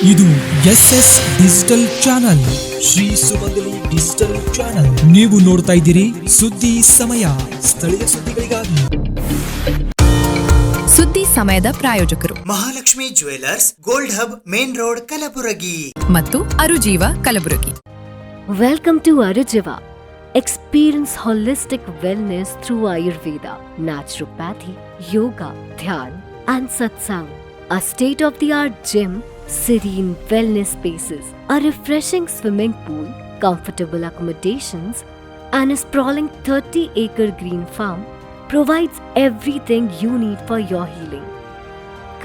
ಇದು SS digital channel, Shri ಸುಮಂಗಲಿ digital channel. ನೀವು ನೋಡ್ತಾ ಇದ್ದೀರಿ ಸುದ್ದಿ ಸಮಯ, ಸ್ಥಳೀಯ ಸುದ್ದಿಗಳಿಗಾಗಿ. ಸುದ್ದಿ ಸಮಯದ ಪ್ರಾಯೋಜಕರು Mahalakshmi jewellers, gold hub, main road, Kalaburagi ಮತ್ತು ಅರುಜೀವ Kalaburagi. Welcome to Arujiva. Experience holistic wellness through Ayurveda, naturopathy, yoga, dhyan, and satsang. A state-of-the-art gym, serene wellness spaces, a refreshing swimming pool, comfortable accommodations, and a sprawling 30-acre green farm provides everything you need for your healing.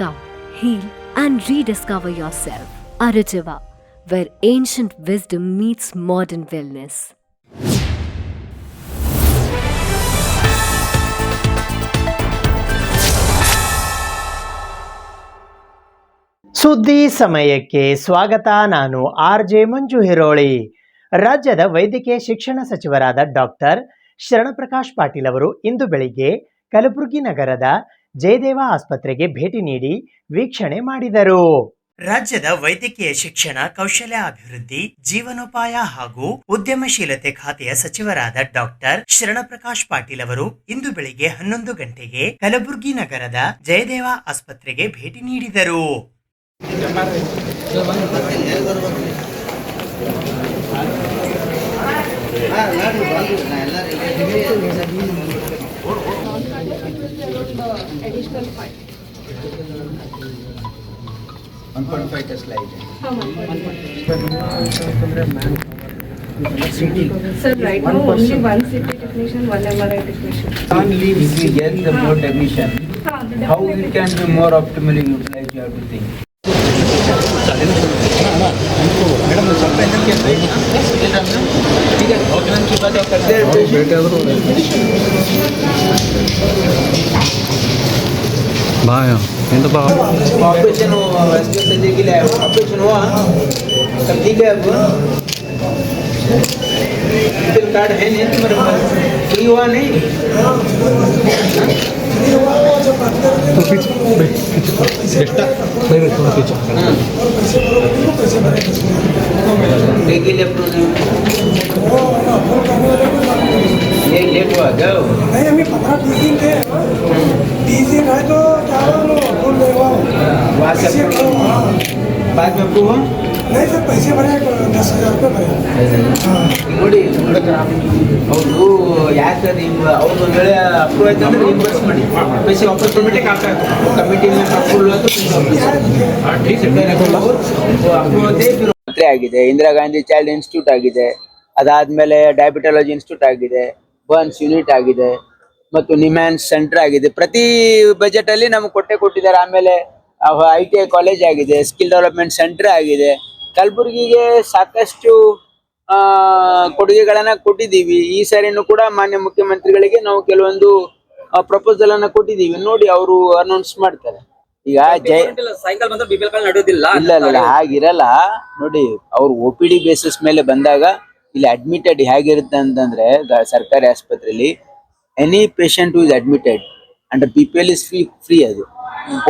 Come, heal, and rediscover yourself. Arujiva, where ancient wisdom meets modern wellness. ಸುದ್ದಿ ಸಮಯಕ್ಕೆ ಸ್ವಾಗತ. ನಾನು RJ ಮಂಜು ಹಿರೋಳಿ. ರಾಜ್ಯದ ವೈದ್ಯಕೀಯ ಶಿಕ್ಷಣ ಸಚಿವರಾದ doctor Sharanprakash Patil ಅವರು ಇಂದು ಬೆಳಿಗ್ಗೆ ಕಲಬುರಗಿ ನಗರದ ಜಯದೇವ ಆಸ್ಪತ್ರೆಗೆ ಭೇಟಿ ನೀಡಿ ವೀಕ್ಷಣೆ ಮಾಡಿದರು. ರಾಜ್ಯದ ವೈದ್ಯಕೀಯ ಶಿಕ್ಷಣ, ಕೌಶಲ್ಯ ಅಭಿವೃದ್ಧಿ, ಜೀವನೋಪಾಯ ಹಾಗೂ ಉದ್ಯಮಶೀಲತೆ ಖಾತೆಯ ಸಚಿವರಾದ ಡಾಕ್ಟರ್ ಶರಣಪ್ರಕಾಶ್ ಪಾಟೀಲ್ ಅವರು ಇಂದು ಬೆಳಿಗ್ಗೆ 11 ಗಂಟೆಗೆ ಕಲಬುರಗಿ ನಗರದ ಜಯದೇವ ಆಸ್ಪತ್ರೆಗೆ ಭೇಟಿ ನೀಡಿದರು. Sir, right now only one CT technician, one MRI technician. Only if we get the more technician, how we can be more optimally utilized, you have to think. Operation के लिए ऑपरेशन हुआ सब ठीक है. अब कार्ड है नहीं तुम्हारे पास, फ्री हुआ नहीं ये लेट हुआ क्या? नहीं, हमें 15 मीटिंग थे, 20 दिन है तो बाद में आपको नहीं सर, पैसे भरे 10,000 रुपये भरे. ನೋಡಿ ಅವರು ಯಾಕೆ ಅವ್ರು ಒಂದು ವೇಳೆ ಅಪ್ರೂವ್ ಆಯ್ತು ಅಂದ್ರೆ ರಿಇಂಬರ್ಸ್ ಮಾಡಿ पैसे वापस कमिटी में अप्रूवल ಮಂತ್ರಿ ಆಗಿದೆ, ಇಂದಿರಾ ಗಾಂಧಿ ಚೈಲ್ಡ್ ಇನ್ಸ್ಟಿಟ್ಯೂಟ್ ಆಗಿದೆ, ಅದಾದ್ಮೇಲೆ ಡಯಾಬಿಟಾಲಜಿ ಇನ್ಸ್ಟಿಟ್ಯೂಟ್ ಆಗಿದೆ, ಬರ್ನ್ಸ್ ಯೂನಿಟ್ ಆಗಿದೆ ಮತ್ತು ನಿಮ್ಯಾನ್ಸ್ ಸೆಂಟರ್ ಆಗಿದೆ. ಪ್ರತಿ ಬಜೆಟ್ ಅಲ್ಲಿ ನಮ್ಗೆ ಕೊಟ್ಟಿದ್ದಾರೆ. ಆಮೇಲೆ ITI ಕಾಲೇಜ್ ಆಗಿದೆ, ಸ್ಕಿಲ್ ಡೆವಲಪ್ಮೆಂಟ್ ಸೆಂಟರ್ ಆಗಿದೆ. ಕಲಬುರಗಿಗೆ ಸಾಕಷ್ಟು ಕೊಡುಗೆಗಳನ್ನ ಕೊಟ್ಟಿದ್ದೀವಿ. ಈ ಸಾರಿನೂ ಕೂಡ ಮಾನ್ಯ ಮುಖ್ಯಮಂತ್ರಿಗಳಿಗೆ ನಾವು ಕೆಲವೊಂದು ಪ್ರಪೋಸಲ್ ಅನ್ನ ಕೊಟ್ಟಿದ್ದೀವಿ. ನೋಡಿ ಅವರು ಅನೌನ್ಸ್ ಮಾಡ್ತಾರೆ. ಈಗ ಇಲ್ಲ ಹಾಗಿರಲ್ಲ. ನೋಡಿ ಅವ್ರು OPD ಬೇಸಿಸ್ ಮೇಲೆ ಬಂದಾಗ ಇಲ್ಲಿ ಅಡ್ಮಿಟೆಡ್ ಹೇಗಿರುತ್ತೆ ಅಂತಂದ್ರೆ, ಸರ್ಕಾರಿ ಆಸ್ಪತ್ರೆಯಲ್ಲಿ any patient who is admitted under PPL is free. ಅದು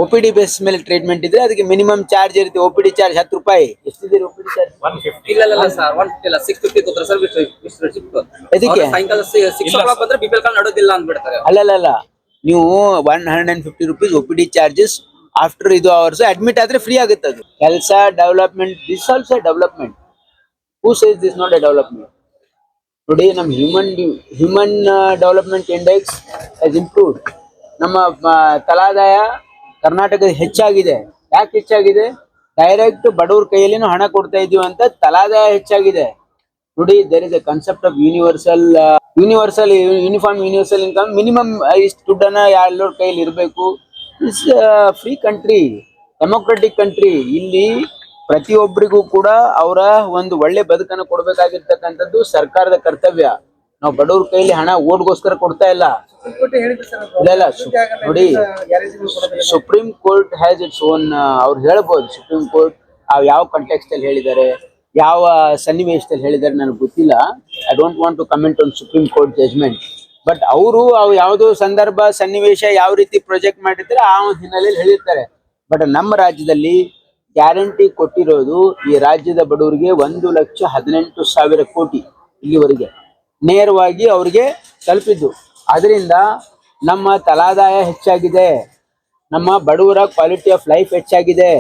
OPD ಬೇಸ್ ಮೇಲೆ ಟ್ರೀಟ್ಮೆಂಟ್ ಇದ್ರೆ ಅದಕ್ಕೆ ಮಿನಿಮಮ್ ಚಾರ್ಜ್ ಇರುತ್ತೆ. OPD ಚಾರ್ಜ್ 10 ರೂಪಾಯಿ. ಎಷ್ಟಿದೆ OPD ಚಾರ್ಜ್? 150. ಇಲ್ಲ ಸರ್, 150 650 ಸರ್. ಅದಕ್ಕೆ ಸಾಯಂಕಾಲ 6 o'clock ಬಂದ್ರೆ BPL ಕಾರ್ಡ್ ನಡೆಯೋದಿಲ್ಲ ಅಂದ್ಬಿಡ್ತಾರೆ. ಅಲ್ಲ, ನೀವು 150 ರೂಪೀಸ್ OPD ಚಾರ್ಜಸ್ ಆಫ್ಟರ್ ಇದು ಅವರ್ಸ್ ಅಡ್ಮಿಟ್ ಆದ್ರೆ ಫ್ರೀ ಆಗುತ್ತೆ. ಅದು ಕೆಲಸ development, this also development. Who says this not a development? Today ನಮ್ಮ human development index has improved. ನಮ್ಮ ತಲಾದಾಯ ಕರ್ನಾಟಕದ ಹೆಚ್ಚಾಗಿದೆ. ಯಾಕೆ ಹೆಚ್ಚಾಗಿದೆ? ಡೈರೆಕ್ಟ್ ಬಡವ್ರ ಕೈಯಲ್ಲಿನೂ ಹಣ ಕೊಡ್ತಾ ಇದೀವಿ ಅಂತ ತಲಾದಾಯ ಹೆಚ್ಚಾಗಿದೆ. ನೋಡಿ, there is a concept of universal uniform universal income. Minimum ಇಷ್ಟು ದುಡ್ಡನ್ನ ಎಲ್ಲರ ಕೈಯಲ್ಲಿ ಇರಬೇಕು. It's free country, democratic country. ಇಲ್ಲಿ ಪ್ರತಿಯೊಬ್ಬರಿಗೂ ಕೂಡ ಅವರ ಒಂದು ಒಳ್ಳೆ ಬದುಕನ್ನು ಕೊಡ್ಬೇಕಾಗಿರ್ತಕ್ಕಂಥದ್ದು ಸರ್ಕಾರದ ಕರ್ತವ್ಯ. ನಾವು ಬಡವ್ರ ಕೈಲಿ ಹಣ ಓಟ್ಗೋಸ್ಕರ ಕೊಡ್ತಾ ಇಲ್ಲ. ನೋಡಿ, supreme court has its own. ಅವ್ರು ಹೇಳ್ಬೋದು ಸುಪ್ರೀಂ ಕೋರ್ಟ್ ಯಾವ ಕಂಟೆಕ್ಸ್ಟ್ ಅಲ್ಲಿ ಹೇಳಿದ್ದಾರೆ, ಯಾವ ಸನ್ನಿವೇಶದಲ್ಲಿ ಹೇಳಿದ್ದಾರೆ ನನಗೆ ಗೊತ್ತಿಲ್ಲ. I don't want to comment on supreme court judgement. But ಅವರು ಯಾವುದೋ ಸಂದರ್ಭ ಸನ್ನಿವೇಶ ಯಾವ ರೀತಿ ಪ್ರೊಜೆಕ್ಟ್ ಮಾಡಿರ್ತಾರೆ ಆ ಹಿನ್ನೆಲೆಯಲ್ಲಿ ಹೇಳಿರ್ತಾರೆ. ಬಟ್ ನಮ್ಮ ರಾಜ್ಯದಲ್ಲಿ ಗ್ಯಾರಂಟಿ ಕೊಟ್ಟಿರೋದು ಈ ರಾಜ್ಯದ ಬಡವರಿಗೆ 1,18,000 ಕೋಟಿ ಇಲ್ಲಿವರೆಗೆ ನೇರವಾಗಿ ಅವ್ರಿಗೆ ತಲುಪಿದ್ದು. ಅದರಿಂದ ನಮ್ಮ ತಲಾದಾಯ ಹೆಚ್ಚಾಗಿದೆ, ನಮ್ಮ ಬಡವರ ಕ್ವಾಲಿಟಿ ಆಫ್ ಲೈಫ್ ಹೆಚ್ಚಾಗಿದೆ,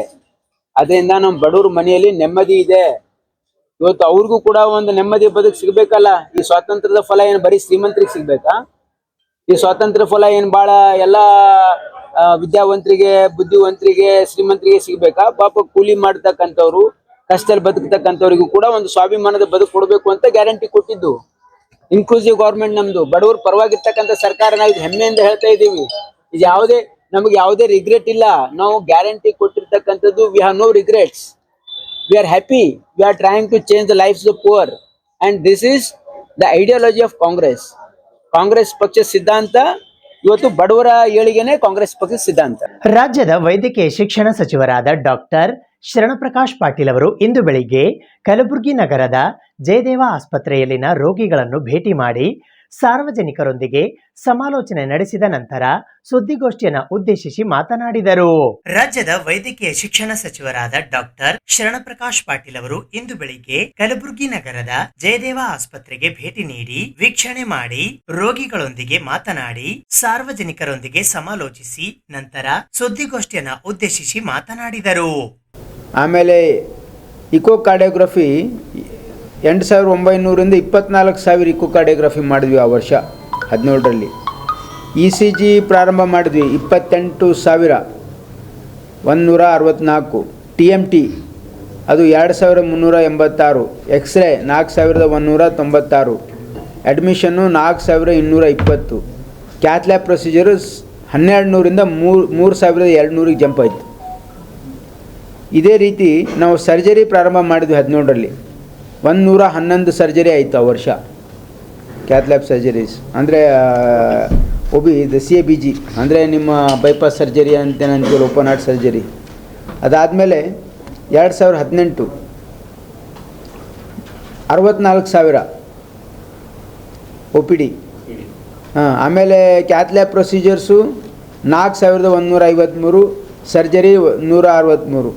ಅದರಿಂದ ನಮ್ಮ ಬಡವರ ಮನೆಯಲ್ಲಿ ನೆಮ್ಮದಿ ಇದೆ. ಇವತ್ತು ಅವ್ರಿಗೂ ಕೂಡ ಒಂದು ನೆಮ್ಮದಿ ಬದುಕು ಸಿಗ್ಬೇಕಲ್ಲ. ಈ ಸ್ವಾತಂತ್ರ್ಯದ ಫಲ ಏನು ಬರೀ ಶ್ರೀಮಂತರಿಗೆ ಸಿಗ್ಬೇಕಾ? ಈ ಸ್ವಾತಂತ್ರ್ಯ ಫಲ ಏನ್ ಬಾಳ ಎಲ್ಲಾ ವಿದ್ಯಾವಂತರಿಗೆ, ಬುದ್ಧಿವಂತರಿಗೆ, ಶ್ರೀಮಂತರಿಗೆ ಸಿಗ್ಬೇಕಾ? ಪಾಪ ಕೂಲಿ ಮಾಡ್ತಕ್ಕಂಥವ್ರು, ಕಷ್ಟದಲ್ಲಿ ಬದುಕ್ತಕ್ಕಂಥವ್ರಿಗೂ ಕೂಡ ಒಂದು ಸ್ವಾಭಿಮಾನದ ಬದುಕು ಕೊಡ್ಬೇಕು ಅಂತ ಗ್ಯಾರಂಟಿ ಕೊಟ್ಟಿದ್ದು. ಇನ್ಕ್ಲೂಸಿವ್ ಗೌರ್ಮೆಂಟ್ ನಮ್ದು, ಬಡವರ ಪರವಾಗಿರ್ತಕ್ಕಂಥ ಸರ್ಕಾರ. ನಾವು ಇದು ಹೆಮ್ಮೆಯಿಂದ ಹೇಳ್ತಾ ಇದ್ದೀವಿ. ಇದು ನಮಗೆ ಯಾವುದೇ ರಿಗ್ರೆಟ್ ಇಲ್ಲ. ನಾವು ಗ್ಯಾರಂಟಿ ಕೊಟ್ಟಿರ್ತಕ್ಕಂಥದ್ದು, we have no regrets. We are happy. We are trying to change the lives of the poor, and this is the ideology of Congress. Congress ಪಕ್ಷ ಸಿದ್ಧಾಂತ ಇವತ್ತು ಬಡವರ ಏಳಿಗೆನೆ ಕಾಂಗ್ರೆಸ್ ಪಕ್ಷದ ಸಿದ್ಧಾಂತ. ರಾಜ್ಯದ ವೈದ್ಯಕೀಯ ಶಿಕ್ಷಣ ಸಚಿವರಾದ ಡಾಕ್ಟರ್ ಶರಣಪ್ರಕಾಶ್ ಪಾಟೀಲ್ ಅವರು ಇಂದು ಬೆಳಿಗ್ಗೆ ಕಲಬುರಗಿ ನಗರದ ಜಯದೇವ ಆಸ್ಪತ್ರೆಯಲ್ಲಿನ ರೋಗಿಗಳನ್ನು ಭೇಟಿ ಮಾಡಿ ಸಾರ್ವಜನಿಕರೊಂದಿಗೆ ಸಮಾಲೋಚನೆ ನಡೆಸಿದ ನಂತರ ಸುದ್ದಿಗೋಷ್ಠಿಯನ್ನು ಉದ್ದೇಶಿಸಿ ಮಾತನಾಡಿದರು. ರಾಜ್ಯದ ವೈದ್ಯಕೀಯ ಶಿಕ್ಷಣ ಸಚಿವರಾದ ಡಾಕ್ಟರ್ ಶರಣಪ್ರಕಾಶ್ ಪಾಟೀಲ್ ಅವರು ಇಂದು ಬೆಳಿಗ್ಗೆ ಕಲಬುರಗಿ ನಗರದ ಜಯದೇವ ಆಸ್ಪತ್ರೆಗೆ ಭೇಟಿ ನೀಡಿ ವೀಕ್ಷಣೆ ಮಾಡಿ ರೋಗಿಗಳೊಂದಿಗೆ ಮಾತನಾಡಿ ಸಾರ್ವಜನಿಕರೊಂದಿಗೆ ಸಮಾಲೋಚಿಸಿ ನಂತರ ಸುದ್ದಿಗೋಷ್ಠಿಯನ್ನು ಉದ್ದೇಶಿಸಿ ಮಾತನಾಡಿದರು. ಆಮೇಲೆ ಇಕೋ ಕಾರ್ಡಿಯೋಗ್ರಫಿ 8,900ರಿಂದ 24,000 ಇಕೋ ಕಾರ್ಡಿಯೋಗ್ರಫಿ ಮಾಡಿದ್ವಿ ಆ ವರ್ಷ 17ರಲ್ಲಿ. ECG ಪ್ರಾರಂಭ ಮಾಡಿದ್ವಿ 28,164. TMT ಅದು 2,386. ಎಕ್ಸ್ರೇ 4,196. ಅಡ್ಮಿಷನ್ನು 4,220. ಕ್ಯಾಥ್ಲ್ಯಾಬ್ ಪ್ರೊಸೀಜರು 1,200ರಿಂದ 3,200ಗೆ ಜಂಪ್ ಆಯಿತು. ಇದೇ ರೀತಿ ನಾವು ಸರ್ಜರಿ ಪ್ರಾರಂಭ ಮಾಡಿದ್ವಿ 17ರಲ್ಲಿ. 111 ಸರ್ಜರಿ ಆಯಿತು ಆ ವರ್ಷ, ಕ್ಯಾಥ್ಲ್ಯಾಬ್ ಸರ್ಜರೀಸ್. ಅಂದರೆ CABG ಅಂದರೆ ನಿಮ್ಮ ಬೈಪಾಸ್ ಸರ್ಜರಿ ಅಂತೇನಂತೀವಿ, ಓಪನ್ ಹಾರ್ಟ್ ಸರ್ಜರಿ. ಅದಾದಮೇಲೆ 2018 64,000 OPD. ಆಮೇಲೆ ಕ್ಯಾಥ್ಲ್ಯಾಬ್ ಪ್ರೊಸೀಜರ್ಸು 4,153, ಸರ್ಜರಿ 163.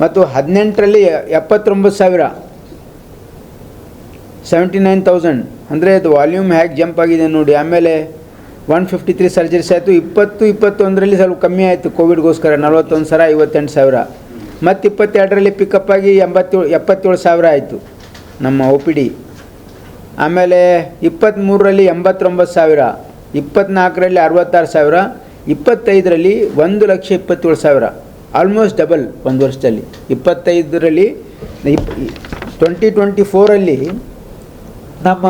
ಮತ್ತು 18ರಲ್ಲಿ 79,000 79,000. ಅಂದರೆ ಅದು ವಾಲ್ಯೂಮ್ ಹೇಗೆ ಜಂಪ್ ಆಗಿದೆ ನೋಡಿ. ಆಮೇಲೆ 153 ಸರ್ಜರೀಸ್ ಆಯಿತು. 21ರಲ್ಲಿ ಸ್ವಲ್ಪ ಕಮ್ಮಿ ಆಯಿತು ಕೋವಿಡ್ಗೋಸ್ಕರ, 41,000 58,000. ಮತ್ತು 22ರಲ್ಲಿ ಪಿಕಪ್ ಆಗಿ 77,000 ಆಯಿತು ನಮ್ಮ OPD. ಆಮೇಲೆ 23ರಲ್ಲಿ 89,000, 24ರಲ್ಲಿ 66,000, 25ರಲ್ಲಿ 1,27,000. ಆಲ್ಮೋಸ್ಟ್ ಡಬಲ್ ಒಂದು ವರ್ಷದಲ್ಲಿ. 25ರಲ್ಲಿ 2024ರಲ್ಲಿ ನಮ್ಮ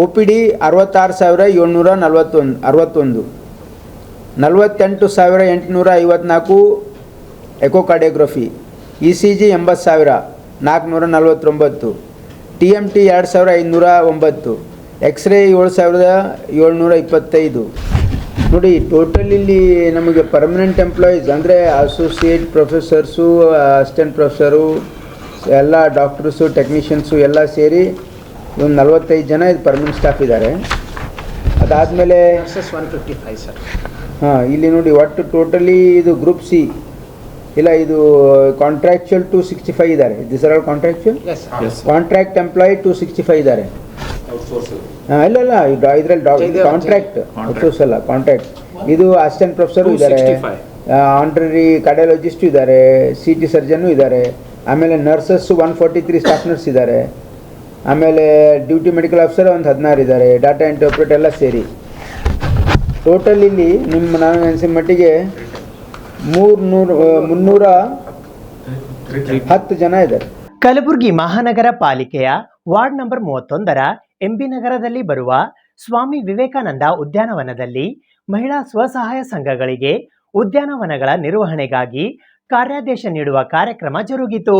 OPD 66,761, 48,854 echocardiography, ECG 80,449, TMT 2,509, X-ray 7,725. ನೋಡಿ, ಟೋಟಲ್ ಇಲ್ಲಿ ನಮಗೆ ಪರ್ಮನೆಂಟ್ ಎಂಪ್ಲಾಯೀಸ್ ಅಂದರೆ ಅಸೋಸಿಯೇಟ್ ಪ್ರೊಫೆಸರ್ಸು, ಅಸಿಸ್ಟೆಂಟ್ ಪ್ರೊಫೆಸರು, ಎಲ್ಲ ಡಾಕ್ಟರ್ಸು, ಟೆಕ್ನಿಷಿಯನ್ಸು ಎಲ್ಲ ಸೇರಿ ಒಂದು 45 ಜನ ಇದು ಪರ್ಮನೆಂಟ್ ಸ್ಟಾಫ್ ಇದ್ದಾರೆ. ಅದಾದಮೇಲೆ 155 ಸರ್. ಇಲ್ಲಿ ನೋಡಿ, ಒಟ್ಟು ಟೋಟಲಿ ಇದು ಗ್ರೂಪ್ ಸಿ ಇಲ್ಲ, ಇದು ಕಾಂಟ್ರಾಕ್ಚುಯಲ್ 265 ಇದ್ದಾರೆ. This are all contractual. Contract employee 265 ಇದ್ದಾರೆ. ಇಲ್ಲ ಇದರಲ್ಲಿ ಕಾಂಟ್ರಾಕ್ಟ್ ಔಟ್ಸೋರ್ಸ್ ಅಲ್ಲ, ಕಾಂಟ್ರಾಕ್ಟ್. ಇದು ಅಸಿಸ್ಟೆಂಟ್ ಪ್ರೊಫೆಸರು ಇದ್ದಾರೆ, ಆನರರಿ ಕಾರ್ಡಿಯಾಲಜಿಸ್ಟು ಇದ್ದಾರೆ, CT ಸರ್ಜನ್ನು ಇದ್ದಾರೆ. ಆಮೇಲೆ ನರ್ಸಸ್ಸು 143 ಸ್ಟಾಫ್ ನರ್ಸ್ ಇದ್ದಾರೆ. ಆಮೇಲೆ ಡ್ಯೂಟಿ ಮೆಡಿಕಲ್ ಆಫೀಸರ್ ಒಂದು 16 ಇದ್ದಾರೆ. ಡಾಟಾ ಇಂಟರ್ಪ್ರಿಟ್ ಎಲ್ಲ ಸೇರಿ ಟೋಟಲ್ ಇಲ್ಲಿ ನಾನು ಅನಿಸಿದ ಮಟ್ಟಿಗೆ 310 ಜನ ಇದ್ದಾರೆ. ಕಲಬುರಗಿ ಮಹಾನಗರ ಪಾಲಿಕೆಯ ವಾರ್ಡ್ ನಂಬರ್ 31ರ MB ನಗರದಲ್ಲಿ ಬರುವ ಸ್ವಾಮಿ ವಿವೇಕಾನಂದ ಉದ್ಯಾನವನದಲ್ಲಿ ಮಹಿಳಾ ಸ್ವಸಹಾಯ ಸಂಘಗಳಿಗೆ ಉದ್ಯಾನವನಗಳ ನಿರ್ವಹಣೆಗಾಗಿ ಕಾರ್ಯಾದೇಶ ನೀಡುವ ಕಾರ್ಯಕ್ರಮ ಜರುಗಿತು.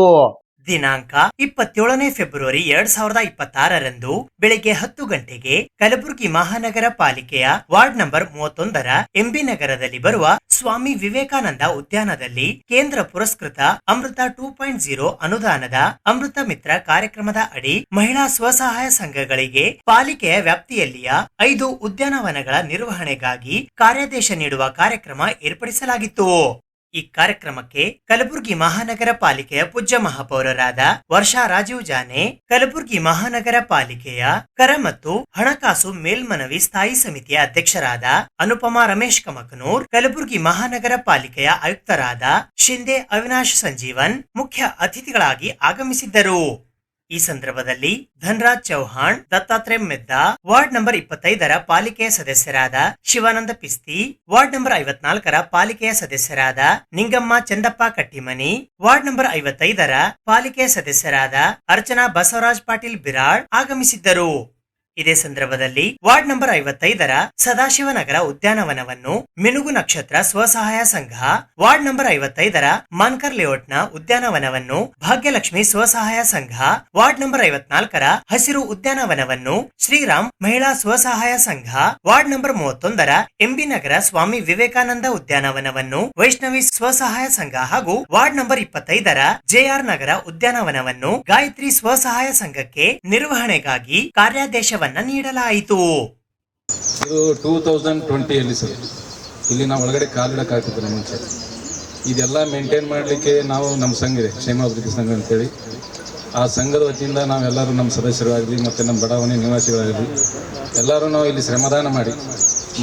ದಿನಾಂಕ 27ನೇ ಫೆಬ್ರವರಿ 2026ರಂದು ಬೆಳಿಗ್ಗೆ 10 ಗಂಟೆಗೆ ಕಲಬುರಗಿ ಮಹಾನಗರ ಪಾಲಿಕೆಯ ವಾರ್ಡ್ ನಂಬರ್ 31ರ MB ನಗರದಲ್ಲಿ ಬರುವ ಸ್ವಾಮಿ ವಿವೇಕಾನಂದ ಉದ್ಯಾನದಲ್ಲಿ ಕೇಂದ್ರ ಪುರಸ್ಕೃತ ಅಮೃತ 2.0 ಅನುದಾನದ ಅಮೃತ ಮಿತ್ರ ಕಾರ್ಯಕ್ರಮದ ಅಡಿ ಮಹಿಳಾ ಸ್ವಸಹಾಯ ಸಂಘಗಳಿಗೆ ಪಾಲಿಕೆಯ ವ್ಯಾಪ್ತಿಯಲ್ಲಿಯ 5 ಉದ್ಯಾನವನಗಳ ನಿರ್ವಹಣೆಗಾಗಿ ಕಾರ್ಯಾದೇಶ ನೀಡುವ ಕಾರ್ಯಕ್ರಮ ಏರ್ಪಡಿಸಲಾಗಿತ್ತು. ಈ ಕಾರ್ಯಕ್ರಮಕ್ಕೆ ಕಲಬುರಗಿ ಮಹಾನಗರ ಪಾಲಿಕೆಯ ಪೂಜ್ಯ ಮಹಾಪೌರರಾದ ವರ್ಷಾ ರಾಜೀವ್ ಜಾನೆ, ಕಲಬುರಗಿ ಮಹಾನಗರ ಪಾಲಿಕೆಯ ಕರ ಮತ್ತು ಹಣಕಾಸು ಮೇಲ್ಮನವಿ ಸ್ಥಾಯಿ ಸಮಿತಿಯ ಅಧ್ಯಕ್ಷರಾದ ಅನುಪಮಾ ರಮೇಶ್ ಕಮಕನೂರ್, ಕಲಬುರಗಿ ಮಹಾನಗರ ಪಾಲಿಕೆಯ ಆಯುಕ್ತರಾದ ಶಿಂದೆ ಅವಿನಾಶ್ ಸಂಜೀವನ್ ಮುಖ್ಯ ಅತಿಥಿಗಳಾಗಿ ಆಗಮಿಸಿದ್ದರು. ಈ ಸಂದರ್ಭದಲ್ಲಿ ಧನ್ರಾಜ್ ಚೌಹಾಣ್, ದತ್ತಾತ್ರೇಯ ಮೆದ್ದಾ, ವಾರ್ಡ್ ನಂಬರ್ 25ರ ಪಾಲಿಕೆಯ ಸದಸ್ಯರಾದ ಶಿವಾನಂದ ಪಿಸ್ತಿ, ವಾರ್ಡ್ ನಂಬರ್ 54ರ ಪಾಲಿಕೆಯ ಸದಸ್ಯರಾದ ನಿಂಗಮ್ಮ ಚಂದಪ್ಪ ಕಟ್ಟಿಮನಿ, ವಾರ್ಡ್ ನಂಬರ್ 55ರ ಪಾಲಿಕೆಯ ಸದಸ್ಯರಾದ ಅರ್ಚನಾ ಬಸವರಾಜ್ ಪಾಟೀಲ್ ಬಿರಾಳ್ ಆಗಮಿಸಿದ್ದರು. ಇದೇ ಸಂದರ್ಭದಲ್ಲಿ ವಾರ್ಡ್ ನಂಬರ್ 55ರ ಸದಾಶಿವನಗರ ಉದ್ಯಾನವನವನ್ನು ಮಿನುಗು ನಕ್ಷತ್ರ ಸ್ವಸಹಾಯ ಸಂಘ, ವಾರ್ಡ್ ನಂಬರ್ 55ರ ಮಾನ್ಕರ್ ಲೇಔಟ್ನ ಉದ್ಯಾನವನವನ್ನು ಭಾಗ್ಯಲಕ್ಷ್ಮಿ ಸ್ವಸಹಾಯ ಸಂಘ, ವಾರ್ಡ್ ನಂಬರ್ 54ರ ಹಸಿರು ಉದ್ಯಾನವನವನ್ನು ಶ್ರೀರಾಮ್ ಮಹಿಳಾ ಸ್ವಸಹಾಯ ಸಂಘ, ವಾರ್ಡ್ ನಂಬರ್ 31ರ ಎಂಬಿ ನಗರ ಸ್ವಾಮಿ ವಿವೇಕಾನಂದ ಉದ್ಯಾನವನವನ್ನು ವೈಷ್ಣವಿ ಸ್ವಸಹಾಯ ಸಂಘ ಹಾಗೂ ವಾರ್ಡ್ ನಂಬರ್ 25ರ ಜೆಆರ್ ನಗರ ಉದ್ಯಾನವನವನ್ನು ಗಾಯತ್ರಿ ಸ್ವಸಹಾಯ ಸಂಘಕ್ಕೆ ನಿರ್ವಹಣೆಗಾಗಿ ಕಾರ್ಯಾದೇಶ ನೀಡಲಾಯಿತು. ಇದು 2020 ಸರ್, ಇಲ್ಲಿ ನಾವು ಒಳಗಡೆ ಕಾಲಿಡಕ್ಕಾಗ್ತಿದ್ರು ಮುಂಚೆ. ಇದೆಲ್ಲ ಮೇಂಟೈನ್ ಮಾಡಲಿಕ್ಕೆ ನಾವು ನಮ್ಮ ಸಂಘ ಇದೆ, ಕ್ಷೇಮಾಭಿವೃದ್ಧಿ ಸಂಘ ಅಂತೇಳಿ. ಆ ಸಂಘದ ವತಿಯಿಂದ ನಾವೆಲ್ಲರೂ ನಮ್ಮ ಸದಸ್ಯರಾಗಲಿ ಮತ್ತು ನಮ್ಮ ಬಡಾವಣೆ ನಿವಾಸಿಗಳಾಗಲಿ ಎಲ್ಲರೂ ನಾವು ಇಲ್ಲಿ ಶ್ರಮದಾನ ಮಾಡಿ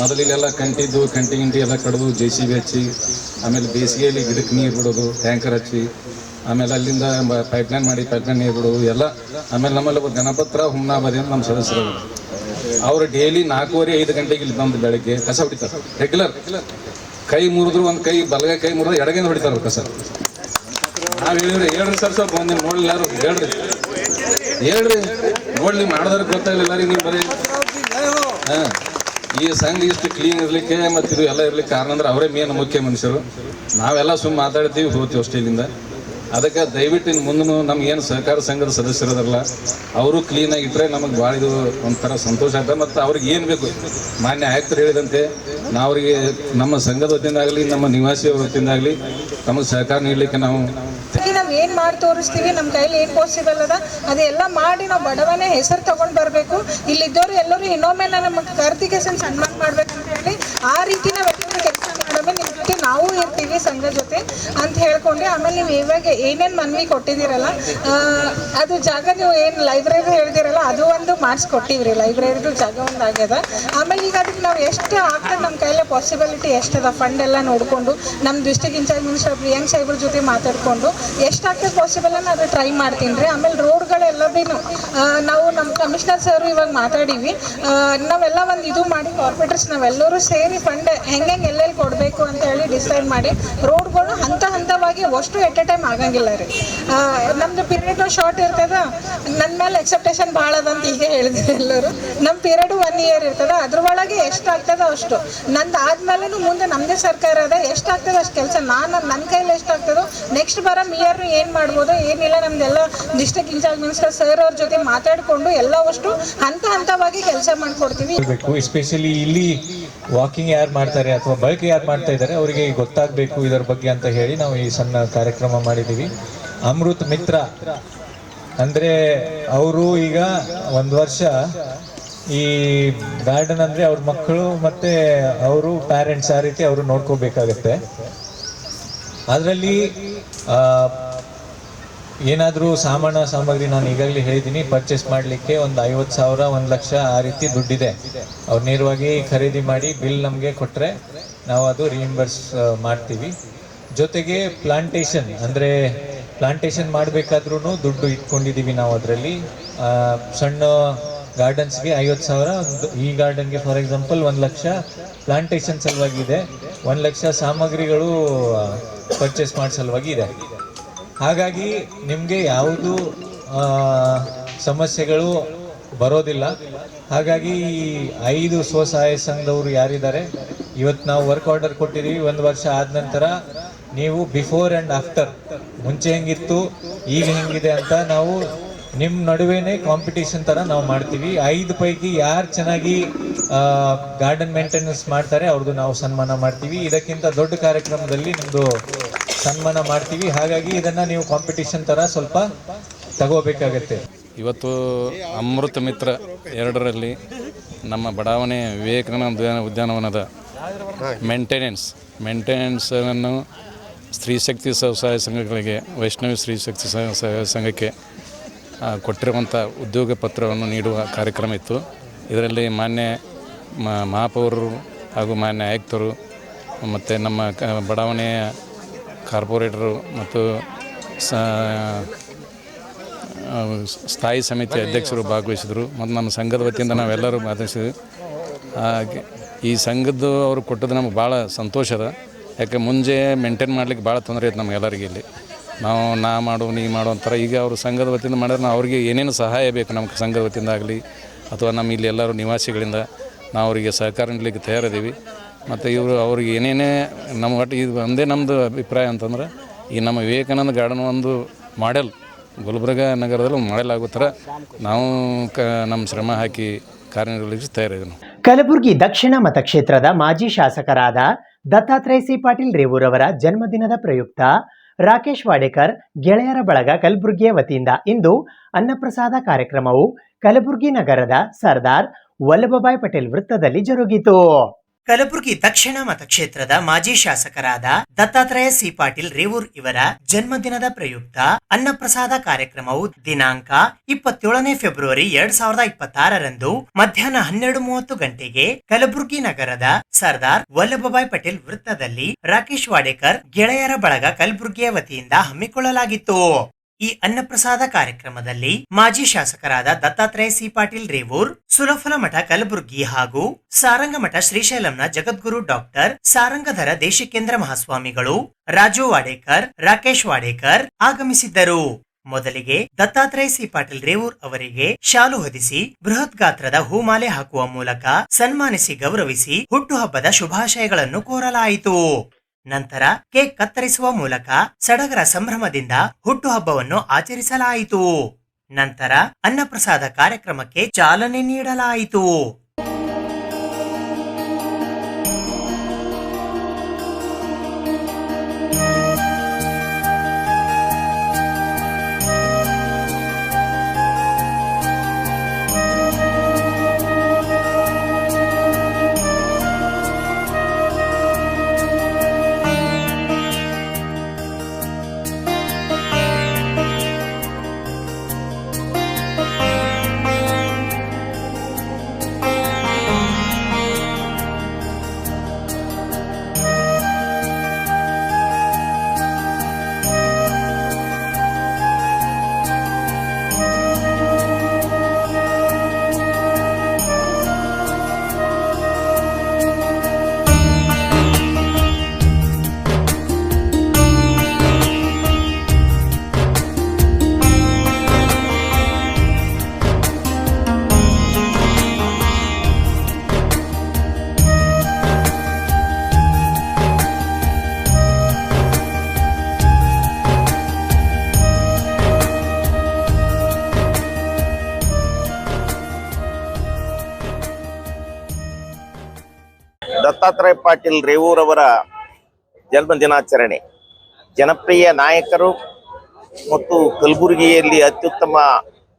ಮೊದಲಿಗೆಲ್ಲ ಕಂಟಿ ಎಲ್ಲ ಕಡಿದು JCB ಹಚ್ಚಿ, ಆಮೇಲೆ ಬೇಸಿಗೆಯಲ್ಲಿ ಗಿಡಕ್ಕೆ ನೀರು ಬಿಡೋದು, ಟ್ಯಾಂಕರ್ ಹಚ್ಚಿ, ಆಮೇಲೆ ಅಲ್ಲಿಂದ ಪೈಪ್ಲೈನ್ ಮಾಡಿ ಪೈಪ್ಲೈನ್ ನೀರು ಬಿಡೋದು ಎಲ್ಲ. ಆಮೇಲೆ ನಮ್ಮಲ್ಲಿ ಒಬ್ಬ ಗಣಪತ್ರ ಹುಮ್ನಾಬಾದಿ ಅಂತ ನಮ್ಮ ಸದಸ್ಯರು, ಅವರು ಡೈಲಿ 4:30-5 ಗಂಟೆಗೆ ಇಲ್ಲಿ ಬಂದು ಬೆಳಗ್ಗೆ ಕಸ ಹೊಡಿತಾರೆ ರೆಗ್ಯುಲರ್. ಕೈ ಮುರಿದ್ರು ಒಂದು ಕೈ ಬಲಗೈ, ಕೈ ಮುರಿದ್ರೆ ಎಡಗೈನ ಹೊಡಿತಾರೆ ಕಸ. ನಾವು ಹೇಳ್ರಿ ಸರ್ ಸ್ವಲ್ಪ ಒಂದಿನ ನೋಡಲಿ, ಯಾರು ಹೇಳ್ರಿ ನೋಡ್ಲಿ, ಮಾಡಿದ್ರೆ ಗೊತ್ತಾಗಲಿಲ್ಲ ರೀ ನೀವು ಬರೀ. ಹಾಂ, ಈ ಸಂಘ ಇಷ್ಟು ಕ್ಲೀನ್ ಇರಲಿಕ್ಕೆ ಮತ್ತು ಇದು ಎಲ್ಲ ಇರ್ಲಿಕ್ಕೆ ಕಾರಣ ಅಂದ್ರೆ ಅವರೇ ಮೇನ್ ಮುಖ್ಯ ಮನುಷ್ಯರು. ನಾವೆಲ್ಲ ಸುಮ್ಮನೆ ಮಾತಾಡ್ತೀವಿ, ಹೋಗ್ತೀವಿ ಅಷ್ಟೇ ಇಲ್ಲಿಂದ. ಅದಕ್ಕೆ ದಯವಿಟ್ಟು ಇನ್ನು ಮುಂದೂ ನಮ್ಗೇನು ಸಹಕಾರ ಸಂಘದ ಸದಸ್ಯರದಲ್ಲ ಅವರು ಕ್ಲೀನಾಗಿ ಇಟ್ಟರೆ ನಮಗೆ ಭಾಳ ಇದು ಒಂಥರ ಸಂತೋಷ ಆಗ್ತದೆ. ಮತ್ತು ಅವ್ರಿಗೆ ಏನು ಬೇಕು, ಮಾನ್ಯ ಆಯುಕ್ತರು ಹೇಳಿದಂತೆ ನಾವು ಅವರಿಗೆ ನಮ್ಮ ಸಂಘದ ವತಿಯಿಂದಾಗಲಿ ನಮ್ಮ ನಿವಾಸಿಯ ವತಿಯಿಂದಾಗಲಿ ನಮಗೆ ಸಹಕಾರ ನೀಡಲಿಕ್ಕೆ ನಾವು ಏನು ಮಾಡಿ ತೋರಿಸ್ತೀವಿ, ನಮ್ಮ ಕೈಲಿ ಏನು ಪಾಸಿಬಲ್ ಅದ ಅದೆಲ್ಲ ಮಾಡಿ ನಾವು ಬಡವನೇ ಹೆಸರು ತಗೊಂಡು ಬರಬೇಕು. ಇಲ್ಲಿದ್ದವರು ಎಲ್ಲರೂ ಇನ್ನೊಮ್ಮೆ ನಮಗೆ ಕರ್ತಿಗೆ ಸನ್ಮಾನ ಮಾಡ್ಬೇಕು ಅಂತ ಹೇಳಿ ಆ ರೀತಿ ನಾವೆಲ್ಲರೂ ಕೆಲಸ ಮಾಡೋದು. ನಿಮ್ಮ ಜೊತೆ ನಾವು ಇರ್ತೀವಿ ಸಂಘ ಜೊತೆ ಅಂತ ಹೇಳ್ಕೊಂಡು, ಆಮೇಲೆ ನೀವು ಇವಾಗ ಏನೇನು ಮನವಿ ಕೊಟ್ಟಿದ್ದೀರಲ್ಲ, ಅದು ಜಾಗ ನೀವು ಏನು ಲೈಬ್ರರಿ ಹೇಳಿದಿರಲ್ಲ ಅದು ಒಂದು ಮಾಡಿಸ್ಕೊಟ್ಟಿವ್ರಿ. ಲೈಬ್ರರಿದು ಜಾಗ ಒಂದು ಆಗ್ಯದ. ಆಮೇಲೆ ಈಗ ಅದಕ್ಕೆ ನಾವು ಎಷ್ಟು ಆಗ್ತದೆ ನಮ್ಮ ಕೈಲೇ ಪಾಸಿಬಿಲಿಟಿ ಎಷ್ಟದ ಫಂಡ್ ಎಲ್ಲ ನೋಡಿಕೊಂಡು ನಮ್ಮ ಡಿಸ್ಟ್ರಿಕ್ಟ್ ಇನ್ಚಾರ್ಜ್ ಮಿನಿಸ್ಟರ್ ಪ್ರಿಯಾಂಕ್ ಸಾಹೇಬ್ರ ಜೊತೆ ಮಾತಾಡಿಕೊಂಡು ಎಷ್ಟಾಗ್ತದೆ ಪಾಸಿಬಲ್ ಅನ್ನ ಅದು ಟ್ರೈ ಮಾಡ್ತೀನಿ ರೀ. ಆಮೇಲೆ ರೋಡ್ಗಳೆಲ್ಲ ಭೀ ನಾವು ನಮ್ಮ ಕಮಿಷನರ್ ಸರ್ ಇವಾಗ ಮಾತಾಡೀವಿ, ನಾವೆಲ್ಲ ಒಂದು ಇದು ಮಾಡಿ ಕಾರ್ಪೊರೇಟರ್ಸ್ ನಾವೆಲ್ಲರೂ ಸೇರಿ ಫಂಡ್ ಹೆಂಗೆ ಎಲ್ಲೆಲ್ಲಿ ಕೊಡಬೇಕು ಅಂತ ಹೇಳಿ ಡಿಸೈಡ್ ಮಾಡಿ ರೋಡ್ಗಳು ಹಂತವಾಗಿ ಅಷ್ಟು ಎಟ್ ಎ ಟೈಮ್ ಆಗಂಗಿಲ್ಲ ರೀ. ನಮ್ಮದು ಪೀರಿಯಡ್ ಶಾರ್ಟ್ ಇರ್ತದ, ನನ್ನ ಮೇಲೆ ಎಕ್ಸೆಪ್ಟೇಷನ್ ಭಾಳ ಅದಂತ ಈಗ ಹೇಳಿದ್ರು ಎಲ್ಲರೂ. ನಮ್ಮ ಪೀರಿಯಡ್ 1 ಇಯರ್ ಇರ್ತದೆ, ಅದ್ರೊಳಗೆ ಎಷ್ಟಾಗ್ತದೆ ಅಷ್ಟು. ನಂದು ಆದ್ಮೇಲೂ ಮುಂದೆ ನಮ್ಮದೇ ಸರ್ಕಾರ ಅದ, ಎಷ್ಟಾಗ್ತದೆ ಅಷ್ಟು ಕೆಲಸ ನನ್ನ ಕೈಲಿ ಎಷ್ಟಾಗ್ತದೋ ನೆಕ್ಸ್ಟ್ ಬರೋ ಇಯರ್ ಏನು ಮಾಡ್ಬೋದು ಏನಿಲ್ಲ ನಮ್ದೆಲ್ಲ ಡಿಸ್ಟ್ರಿಕ್ಟ್ ಇನ್ಚಾರ್ಜ್ ಮಿನಿಸ್ಟರ್ ಸರ್ ಅವ್ರ ಜೊತೆ ಮಾತಾಡಿಕೊಂಡು ಎಲ್ಲ ಅಷ್ಟು ಹಂತವಾಗಿ ಕೆಲಸ ಮಾಡಿಕೊಡ್ತೀವಿ. ಎಸ್ಪೆಷಲಿ ಇಲ್ಲಿ ವಾಕಿಂಗ್ ಯಾರು ಮಾಡ್ತಾರೆ ಅಥವಾ ಬೈಕ್ ಯಾರು ಮಾಡ್ತಾ ಇದ್ದಾರೆ ಅವರಿಗೆ ಗೊತ್ತಾಗಬೇಕು ಇದರ ಬಗ್ಗೆ ಅಂತ ಹೇಳಿ ನಾವು ಈ ಸಣ್ಣ ಕಾರ್ಯಕ್ರಮ ಮಾಡಿದ್ದೀವಿ. ಅಮೃತ್ ಮಿತ್ರ ಅಂದರೆ ಅವರು ಈಗ 1 ವರ್ಷ ಈ ಗಾರ್ಡನ್ ಅಂದರೆ ಅವ್ರ ಮಕ್ಕಳು ಮತ್ತು ಅವರು ಪ್ಯಾರೆಂಟ್ಸ್ ಆ ರೀತಿ ಅವರು ನೋಡ್ಕೋಬೇಕಾಗತ್ತೆ. ಅದರಲ್ಲಿ ಏನಾದರೂ ಸಾಮಗ್ರಿ ನಾನು ಈಗಾಗಲೇ ಹೇಳಿದ್ದೀನಿ ಪರ್ಚೇಸ್ ಮಾಡಲಿಕ್ಕೆ ಒಂದು 50,000 1 ಲಕ್ಷ ಆ ರೀತಿ ದುಡ್ಡಿದೆ. ಅವ್ರು ನೇರವಾಗಿ ಖರೀದಿ ಮಾಡಿ ಬಿಲ್ ನಮಗೆ ಕೊಟ್ಟರೆ ನಾವು ಅದು ರೀಇಂಬರ್ಸ್ ಮಾಡ್ತೀವಿ. ಜೊತೆಗೆ ಪ್ಲಾಂಟೇಶನ್ ಮಾಡಬೇಕಾದ್ರೂ ದುಡ್ಡು ಇಟ್ಕೊಂಡಿದ್ದೀವಿ ನಾವು. ಅದರಲ್ಲಿ ಸಣ್ಣ ಗಾರ್ಡನ್ಸ್ಗೆ 50,000, ಈ ಗಾರ್ಡನ್ಗೆ ಫಾರ್ ಎಕ್ಸಾಂಪಲ್ 1 ಲಕ್ಷ ಪ್ಲಾಂಟೇಶನ್ ಸಲುವಾಗಿ ಇದೆ, 1 ಲಕ್ಷ ಸಾಮಗ್ರಿಗಳು ಪರ್ಚೇಸ್ ಮಾಡೋ ಸಲುವಾಗಿ ಇದೆ. ಹಾಗಾಗಿ ನಿಮಗೆ ಯಾವುದು ಸಮಸ್ಯೆಗಳು ಬರೋದಿಲ್ಲ. ಹಾಗಾಗಿ ಈ 5 ಸ್ವಸಹಾಯ ಸಂಘದವರು ಯಾರಿದ್ದಾರೆ ಇವತ್ತು ನಾವು ವರ್ಕ್ ಆರ್ಡರ್ ಕೊಟ್ಟಿದ್ದೀವಿ. 1 ವರ್ಷ ಆದ ನಂತರ ನೀವು ಬಿಫೋರ್ ಆ್ಯಂಡ್ ಆಫ್ಟರ್ ಮುಂಚೆ ಹೆಂಗಿತ್ತು ಈಗ ಹೆಂಗಿದೆ ಅಂತ ನಾವು ನಿಮ್ಮ ನಡುವೆನೇ ಕಾಂಪಿಟೇಷನ್ ಥರ ನಾವು ಮಾಡ್ತೀವಿ. 5 ಪೈಕಿ ಯಾರು ಚೆನ್ನಾಗಿ ಗಾರ್ಡನ್ ಮೇಂಟೆನೆನ್ಸ್ ಮಾಡ್ತಾರೆ ಅವ್ರದ್ದು ನಾವು ಸನ್ಮಾನ ಮಾಡ್ತೀವಿ. ಇದಕ್ಕಿಂತ ದೊಡ್ಡ ಕಾರ್ಯಕ್ರಮದಲ್ಲಿ ನಿಮ್ಮದು ಸನ್ಮಾನ ಮಾಡ್ತೀವಿ. ಹಾಗಾಗಿ ಇದನ್ನು ನೀವು ಕಾಂಪಿಟೇಷನ್ ಥರ ಸ್ವಲ್ಪ ತಗೋಬೇಕಾಗತ್ತೆ. ಇವತ್ತು ಅಮೃತ ಮಿತ್ರ 2ರಲ್ಲಿ ನಮ್ಮ ಬಡಾವಣೆ ವಿವೇಕಾನಂದ ಉದ್ಯಾನವನದ ಮೇಂಟೆನೆನ್ಸನ್ನು ಸ್ತ್ರೀ ಶಕ್ತಿ ಸ್ವಸಹಾಯ ಸಂಘಗಳಿಗೆ ವೈಷ್ಣವಿ ಸ್ತ್ರೀ ಶಕ್ತಿ ಸಹಾಯ ಸಂಘಕ್ಕೆ ಕೊಟ್ಟಿರುವಂಥ ಉದ್ಯೋಗ ಪತ್ರವನ್ನು ನೀಡುವ ಕಾರ್ಯಕ್ರಮ ಇತ್ತು. ಇದರಲ್ಲಿ ಮಾನ್ಯ ಮಹಾಪೌರರು ಹಾಗೂ ಮಾನ್ಯ ಆಯುಕ್ತರು ಮತ್ತು ನಮ್ಮ ಬಡಾವಣೆಯ ಕಾರ್ಪೊರೇಟರು ಮತ್ತು ಸ್ಥಾಯಿ ಸಮಿತಿ ಅಧ್ಯಕ್ಷರು ಭಾಗವಹಿಸಿದರು ಮತ್ತು ನಮ್ಮ ಸಂಘದ ವತಿಯಿಂದ ನಾವೆಲ್ಲರೂ ಭಾಗವಹಿಸಿದ್ವಿ. ಈ ಸಂಘದ್ದು ಅವರು ಕೊಟ್ಟದ್ದು ನಮ್ಗೆ ಭಾಳ ಸಂತೋಷ ಅದ. ಯಾಕೆ ಮುಂಜೆ ಮೇಂಟೈನ್ ಮಾಡ್ಲಿಕ್ಕೆ ಭಾಳ ತೊಂದರೆ ಇತ್ತು ನಮಗೆಲ್ಲರಿಗೆ. ಇಲ್ಲಿ ನಾವು ನೀ ಮಾಡು ಅಂತಾರೆ. ಈಗ ಅವರು ಸಂಘದ ವತಿಯಿಂದ ಮಾಡಿದ್ರೆ ನಾವು ಅವ್ರಿಗೆ ಏನೇನು ಸಹಾಯ ಬೇಕು ನಮ್ಮ ಸಂಘದ ವತಿಯಿಂದ ಆಗಲಿ ಅಥವಾ ನಮ್ಮ ಇಲ್ಲಿ ಎಲ್ಲರೂ ನಿವಾಸಿಗಳಿಂದ ನಾವು ಅವರಿಗೆ ಸಹಕಾರ ನೀಡಲಿಕ್ಕೆ ತಯಾರಿದ್ದೀವಿ. ಮತ್ತು ಇವರು ಅವ್ರಿಗೆ ಏನೇನೇ ನಮ್ಮ ಒಟ್ಟು ಇದು ಒಂದೇ ನಮ್ಮದು ಅಭಿಪ್ರಾಯ ಅಂತಂದ್ರೆ ಈ ನಮ್ಮ ವಿವೇಕಾನಂದ ಗಾರ್ಡನ್ ಒಂದು ಮಾಡೆಲ್ ಗುಲ್ಬರ್ಗ ನಗರದಲ್ಲಿ ಒಂದು ಮಾಡೆಲ್ ಆಗೋ ಥರ ನಾವು ನಮ್ಮ ಶ್ರಮ ಹಾಕಿ ಕಾರ್ಯನಿರ್ವಹಿಸಿ ತಯಾರಿದ್ದೀವಿ. ಕಲಬುರಗಿ ದಕ್ಷಿಣ ಮತಕ್ಷೇತ್ರದ ಮಾಜಿ ಶಾಸಕರಾದ ದತ್ತಾತ್ರೇಯ ಸಿ ಪಾಟೀಲ್ ರೇವೂರವರ ಜನ್ಮದಿನದ ಪ್ರಯುಕ್ತ ರಾಕೇಶ್ ವಾಡೇಕರ್ ಗೆಳೆಯರ ಬಳಗ ಕಲಬುರಗಿಯ ವತಿಯಿಂದ ಇಂದು ಅನ್ನಪ್ರಸಾದ ಕಾರ್ಯಕ್ರಮವು ಕಲಬುರಗಿ ನಗರದ ಸರ್ದಾರ್ ವಲ್ಲಭಭಾಯ್ ಪಟೇಲ್ ವೃತ್ತದಲ್ಲಿ ಜರುಗಿತು. ಕಲಬುರಗಿ ದಕ್ಷಿಣ ಮತಕ್ಷೇತ್ರದ ಮಾಜಿ ಶಾಸಕರಾದ ದತ್ತಾತ್ರೇಯ ಸಿ ಪಾಟೀಲ್ ರೇವೂರ್ ಇವರ ಜನ್ಮದಿನದ ಪ್ರಯುಕ್ತ ಅನ್ನಪ್ರಸಾದ ಕಾರ್ಯಕ್ರಮವು ದಿನಾಂಕ 27 ಫೆಬ್ರವರಿ 2026ರಂದು ಮಧ್ಯಾಹ್ನ 12:30 ಗಂಟೆಗೆ ಕಲಬುರಗಿ ನಗರದ ಸರ್ದಾರ್ ವಲ್ಲಭಭಾಯ್ ಪಟೇಲ್ ವೃತ್ತದಲ್ಲಿ ರಾಕೇಶ್ ವಾಡೇಕರ್ ಗೆಳೆಯರ ಬಳಗ ಕಲಬುರಗಿಯ ವತಿಯಿಂದ ಹಮ್ಮಿಕೊಳ್ಳಲಾಗಿತ್ತು. ಈ ಅನ್ನಪ್ರಸಾದ ಕಾರ್ಯಕ್ರಮದಲ್ಲಿ ಮಾಜಿ ಶಾಸಕರಾದ ದತ್ತಾತ್ರೇಯ ಸಿ ಪಾಟೀಲ್ ರೇವೂರ್, ಸುರಫಲ ಮಠ ಕಲಬುರಗಿ ಹಾಗೂ ಸಾರಂಗ ಮಠ ಶ್ರೀಶೈಲಂನ ಜಗದ್ಗುರು ಡಾಕ್ಟರ್ ಸಾರಂಗಧರ ದೇಶಿಕೇಂದ್ರ ಮಹಾಸ್ವಾಮಿಗಳು, ರಾಜು ವಾಡೇಕರ್, ರಾಕೇಶ್ ವಾಡೇಕರ್ ಆಗಮಿಸಿದ್ದರು. ಮೊದಲಿಗೆ ದತ್ತಾತ್ರೇಯ ಸಿ ಪಾಟೀಲ್ ರೇವೂರ್ ಅವರಿಗೆ ಶಾಲು ಹೊದಿಸಿ ಬೃಹತ್ ಗಾತ್ರದ ಹೂಮಾಲೆ ಹಾಕುವ ಮೂಲಕ ಸನ್ಮಾನಿಸಿ ಗೌರವಿಸಿ ಹುಟ್ಟುಹಬ್ಬದ ಶುಭಾಶಯಗಳನ್ನು ಕೋರಲಾಯಿತು. ನಂತರ ಕೇಕ್ ಕತ್ತರಿಸುವ ಮೂಲಕ ಸಡಗರ ಸಂಭ್ರಮದಿಂದ ಹುಟ್ಟುಹಬ್ಬವನ್ನು ಆಚರಿಸಲಾಯಿತು. ನಂತರ ಅನ್ನಪ್ರಸಾದ ಕಾರ್ಯಕ್ರಮಕ್ಕೆ ಚಾಲನೆ ನೀಡಲಾಯಿತು. ದತ್ತಾತ್ರೇಯ ಪಾಟೀಲ್ ರೇವೂರ್ ಅವರ ಜನ್ಮ ದಿನಾಚರಣೆ. ಜನಪ್ರಿಯ ನಾಯಕರು ಮತ್ತು ಕಲಬುರಗಿಯಲ್ಲಿ ಅತ್ಯುತ್ತಮ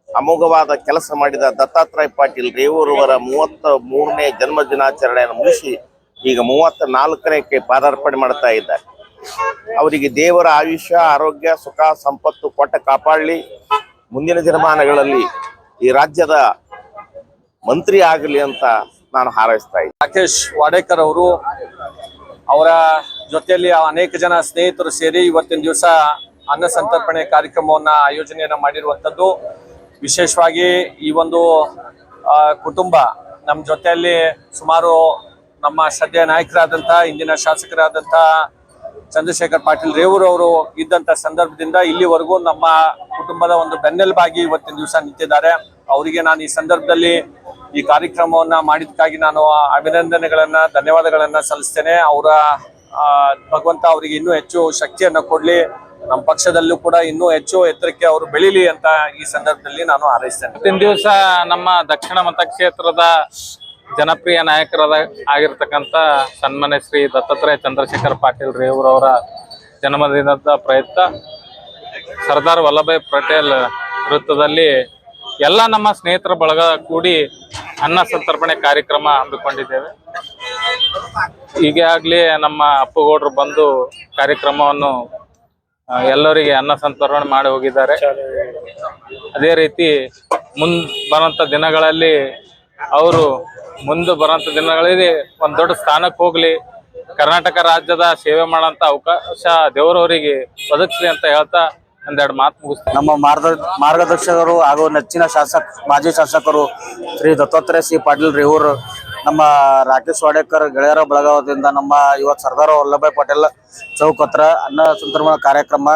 ಅಮೋಘವಾದ ಕೆಲಸ ಮಾಡಿದ ದತ್ತಾತ್ರೇಯ ಪಾಟೀಲ್ ರೇವೂರ್ ಅವರ 33ನೇ ಜನ್ಮ ದಿನಾಚರಣೆಯನ್ನು ಮುಗಿಸಿ ಈಗ 34ಕ್ಕೆ ಪಾದಾರ್ಪಣೆ ಮಾಡ್ತಾ ಇದ್ದಾರೆ. ಅವರಿಗೆ ದೇವರ ಆಯುಷ್ಯ, ಆರೋಗ್ಯ, ಸುಖ, ಸಂಪತ್ತು ಕೊಟ್ಟ ಕಾಪಾಡಲಿ. ಮುಂದಿನ ದಿನಮಾನಗಳಲ್ಲಿ ಈ ರಾಜ್ಯದ ಮಂತ್ರಿ ಆಗಲಿ ಅಂತ ನಾನು ಹಾರೈಸ್ತಾ ಇದ್ದೀನಿ. ರಾಕೇಶ್ ವಾಡೇಕರ್ ಅವರು ಅವರ ಜೊತೆಯಲ್ಲಿ ಅನೇಕ ಜನ ಸ್ನೇಹಿತರು ಸೇರಿ ಇವತ್ತಿನ ದಿವಸ ಅನ್ನ ಸಂತರ್ಪಣೆ ಕಾರ್ಯಕ್ರಮವನ್ನ ಆಯೋಜನೆಯನ್ನ ಮಾಡಿರುವಂಥದ್ದು. ವಿಶೇಷವಾಗಿ ಈ ಒಂದು ಕುಟುಂಬ ನಮ್ಮ ಜೊತೆಯಲ್ಲಿ ಸುಮಾರು ನಮ್ಮ ಶ್ರದ್ಧೆಯ ನಾಯಕರಾದಂಥ ಇಂದಿನ ಶಾಸಕರಾದಂಥ ಚಂದ್ರಶೇಖರ್ ಪಾಟೀಲ್ ರೇವೂರ್ ಅವರು ಇದ್ದಂಥ ಸಂದರ್ಭದಿಂದ ಇಲ್ಲಿವರೆಗೂ ನಮ್ಮ ಕುಟುಂಬದ ಒಂದು ಬೆನ್ನೆಲುಬಾಗಿ ಇವತ್ತಿನ ದಿವಸ ನಿಂತಿದ್ದಾರೆ. ಅವರಿಗೆ ನಾನು ಈ ಸಂದರ್ಭದಲ್ಲಿ ಈ ಕಾರ್ಯಕ್ರಮವನ್ನ ಮಾಡಿದ್ದಕ್ಕಾಗಿ ನಾನು ಅಭಿನಂದನೆಗಳನ್ನ, ಧನ್ಯವಾದಗಳನ್ನ ಸಲ್ಲಿಸ್ತೇನೆ. ಅವರ ಭಗವಂತ ಅವರಿಗೆ ಇನ್ನೂ ಹೆಚ್ಚು ಶಕ್ತಿಯನ್ನ ಕೊಡ್ಲಿ, ನಮ್ಮ ಪಕ್ಷದಲ್ಲೂ ಕೂಡ ಇನ್ನೂ ಹೆಚ್ಚು ಎತ್ತರಕ್ಕೆ ಅವರು ಬೆಳೀಲಿ ಅಂತ ಈ ಸಂದರ್ಭದಲ್ಲಿ ನಾನು ಹಾರೈಸ್ತೇನೆ. ಇವತ್ತಿನ ದಿವಸ ನಮ್ಮ ದಕ್ಷಿಣ ಮತಕ್ಷೇತ್ರದ ಜನಪ್ರಿಯ ನಾಯಕರಾದ ಆಗಿರ್ತಕ್ಕಂಥ ಸನ್ಮಾನ್ಯ ಶ್ರೀ ದತ್ತಾತ್ರೇಯ ಚಂದ್ರಶೇಖರ್ ಪಾಟೀಲ್ ರೇವೂರ್ ಅವರ ಜನ್ಮದಿನದ ಪ್ರಯುಕ್ತ ಸರ್ದಾರ್ ವಲ್ಲಭಭಾಯ್ ಪಟೇಲ್ ವೃತ್ತದಲ್ಲಿ ಎಲ್ಲ ನಮ್ಮ ಸ್ನೇಹಿತರ ಬಳಗ ಕೂಡಿ ಅನ್ನ ಸಂತರ್ಪಣೆ ಕಾರ್ಯಕ್ರಮ ಹಮ್ಮಿಕೊಂಡಿದ್ದೇವೆ. ಈಗಾಗಲೇ ನಮ್ಮ ಅಪ್ಪುಗೌಡರು ಬಂದು ಕಾರ್ಯಕ್ರಮವನ್ನು ಎಲ್ಲರಿಗೆ ಅನ್ನ ಸಂತರ್ಪಣೆ ಮಾಡಿ ಹೋಗಿದ್ದಾರೆ. ಅದೇ ರೀತಿ ಬರುವಂತ ದಿನಗಳಲ್ಲಿ ಅವರು ಒಂದು ದೊಡ್ಡ ಸ್ಥಾನಕ್ಕೆ ಹೋಗ್ಲಿ, ಕರ್ನಾಟಕ ರಾಜ್ಯದ ಸೇವೆ ಮಾಡೋಂಥ ಅವಕಾಶ ದೇವರವರಿಗೆ ಒದಗಿಸ್ಲಿ ಅಂತ ಹೇಳ್ತಾ ಒಂದೆರಡು ಮಾತು ಮುಗಿಸ್ತಾರೆ. ನಮ್ಮ ಮಾರ್ಗದರ್ಶಕರು ಹಾಗೂ ನೆಚ್ಚಿನ ಮಾಜಿ ಶಾಸಕರು ಶ್ರೀ ದತ್ತಾತ್ರೇಯ ಸಿ ಪಾಟೀಲ್ ರೇವೂರ್, ನಮ್ಮ ರಾಕೇಶ್ ವಾಡೇಕರ್ ಗೆಳೆಯರ ಬಳಗದಿಂದ ನಮ್ಮ ಇವತ್ತು ಸರ್ದಾರ್ ವಲ್ಲಭಭಾಯಿ ಪಟೇಲ್ ಚೌಕ್ ಹತ್ರ ಅನ್ನ ಸಂತರ್ಪಣಾ ಕಾರ್ಯಕ್ರಮ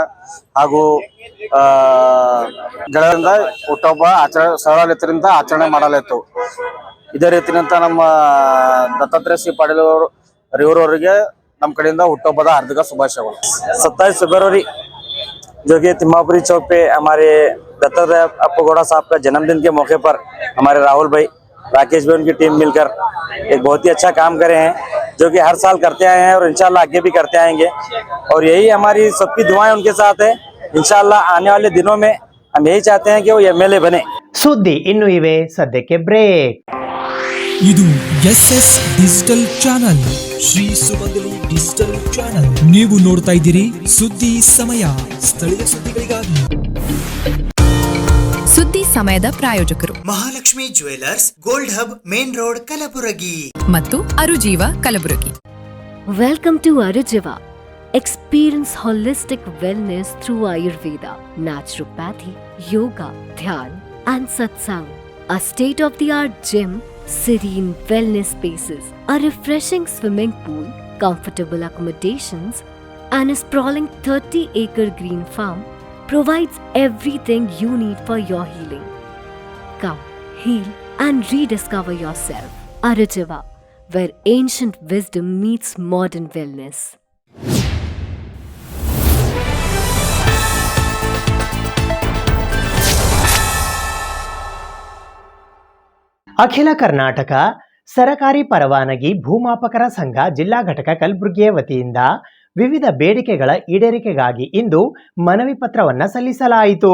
ಹಾಗೂ ಗೆಳೆಯರಿಂದ ಹುಟ್ಟುಹಬ್ಬ ಸರಳತೆಯಿಂದ ಆಚರಣೆ ಮಾಡಲಾಯಿತು. ಇದೇ ರೀತಿಯಂತ ನಮ್ಮ ದತ್ತಾತ್ರೇಯ ಸಿ ಪಾಟೀಲ್ ರೇವೂರ್ ಅವರಿಗೆ ನಮ್ಮ ಕಡೆಯಿಂದ ಹುಟ್ಟುಹಬ್ಬದ ಹಾರ್ದಿಕ ಶುಭಾಶಯಗಳು. 27 फरवरी जो कि तिम्मापुरी चौक पे हमारे दत्तात्रेय अप्पगौड़ा साहब का जन्मदिन के मौके पर हमारे राहुल भाई, राकेश भाई उनकी टीम मिलकर एक बहुत ही अच्छा काम करे हैं, जो कि हर साल करते आए हैं और इंशाल्लाह आगे भी करते आएंगे. और यही हमारी सबकी दुआएं उनके साथ है. इंशाल्लाह आने वाले दिनों में हम यही चाहते हैं कि वो MLA बने. ಸುದ್ದಿ ಇನ್ನು ಇವೆ, ಸದ್ಯಕ್ಕೆ ಬ್ರೇಕ್. ಇದು SS ಡಿಜಿಟಲ್ ಚಾನಲ್, ಶ್ರೀ ಸುಮಂಗಲಿ ಡಿಜಿಟಲ್ ಚಾನಲ್. ನೀವು ನೋಡ್ತಾ ಇದ್ದೀರಿ ಸುದ್ದಿ ಸಮಯ, ಸ್ಥಳೀಯ ಸುದ್ದಿಗಳಿಗಾಗಿ. ಸುದ್ದಿ ಸಮಯದ ಪ್ರಾಯೋಜಕರು Mahalakshmi jewellers, gold hub, main road, Kalaburagi ಮತ್ತು ಅರುಜೀವ Kalaburagi. Welcome to Arujiva. Experience holistic wellness through Ayurveda, naturopathy, yoga, dhyan, and satsang. A state-of-the-art gym, serene wellness spaces, a refreshing swimming pool, comfortable accommodations, and a sprawling 30-acre green farm provides everything you need for your healing. Come, heal, and rediscover yourself. Arujiva, where ancient wisdom meets modern wellness. ಅಖಿಲ ಕರ್ನಾಟಕ ಸರಕಾರಿ ಪರವಾನಗಿ ಭೂಮಾಪಕರ ಸಂಘ ಜಿಲ್ಲಾ ಘಟಕ ಕಲಬುರಗಿಯ ವತಿಯಿಂದ ವಿವಿಧ ಬೇಡಿಕೆಗಳ ಈಡೇರಿಕೆಗಾಗಿ ಇಂದು ಮನವಿ ಪತ್ರವನ್ನು ಸಲ್ಲಿಸಲಾಯಿತು.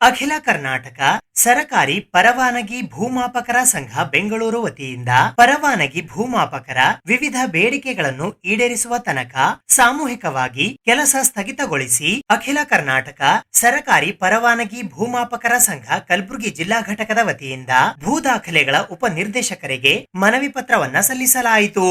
ಅಖಿಲ ಕರ್ನಾಟಕ ಸರಕಾರಿ ಪರವಾನಗಿ ಭೂಮಾಪಕರ ಸಂಘ ಬೆಂಗಳೂರು ವತಿಯಿಂದ ಪರವಾನಗಿ ಭೂಮಾಪಕರ ವಿವಿಧ ಬೇಡಿಕೆಗಳನ್ನು ಈಡೇರಿಸುವ ತನಕ ಸಾಮೂಹಿಕವಾಗಿ ಕೆಲಸ ಸ್ಥಗಿತಗೊಳಿಸಿ ಅಖಿಲ ಕರ್ನಾಟಕ ಸರಕಾರಿ ಪರವಾನಗಿ ಭೂಮಾಪಕರ ಸಂಘ ಕಲಬುರಗಿ ಜಿಲ್ಲಾ ಘಟಕದ ವತಿಯಿಂದ ಭೂ ದಾಖಲೆಗಳ ಉಪನಿರ್ದೇಶಕರಿಗೆ ಮನವಿ ಪತ್ರವನ್ನ ಸಲ್ಲಿಸಲಾಯಿತು.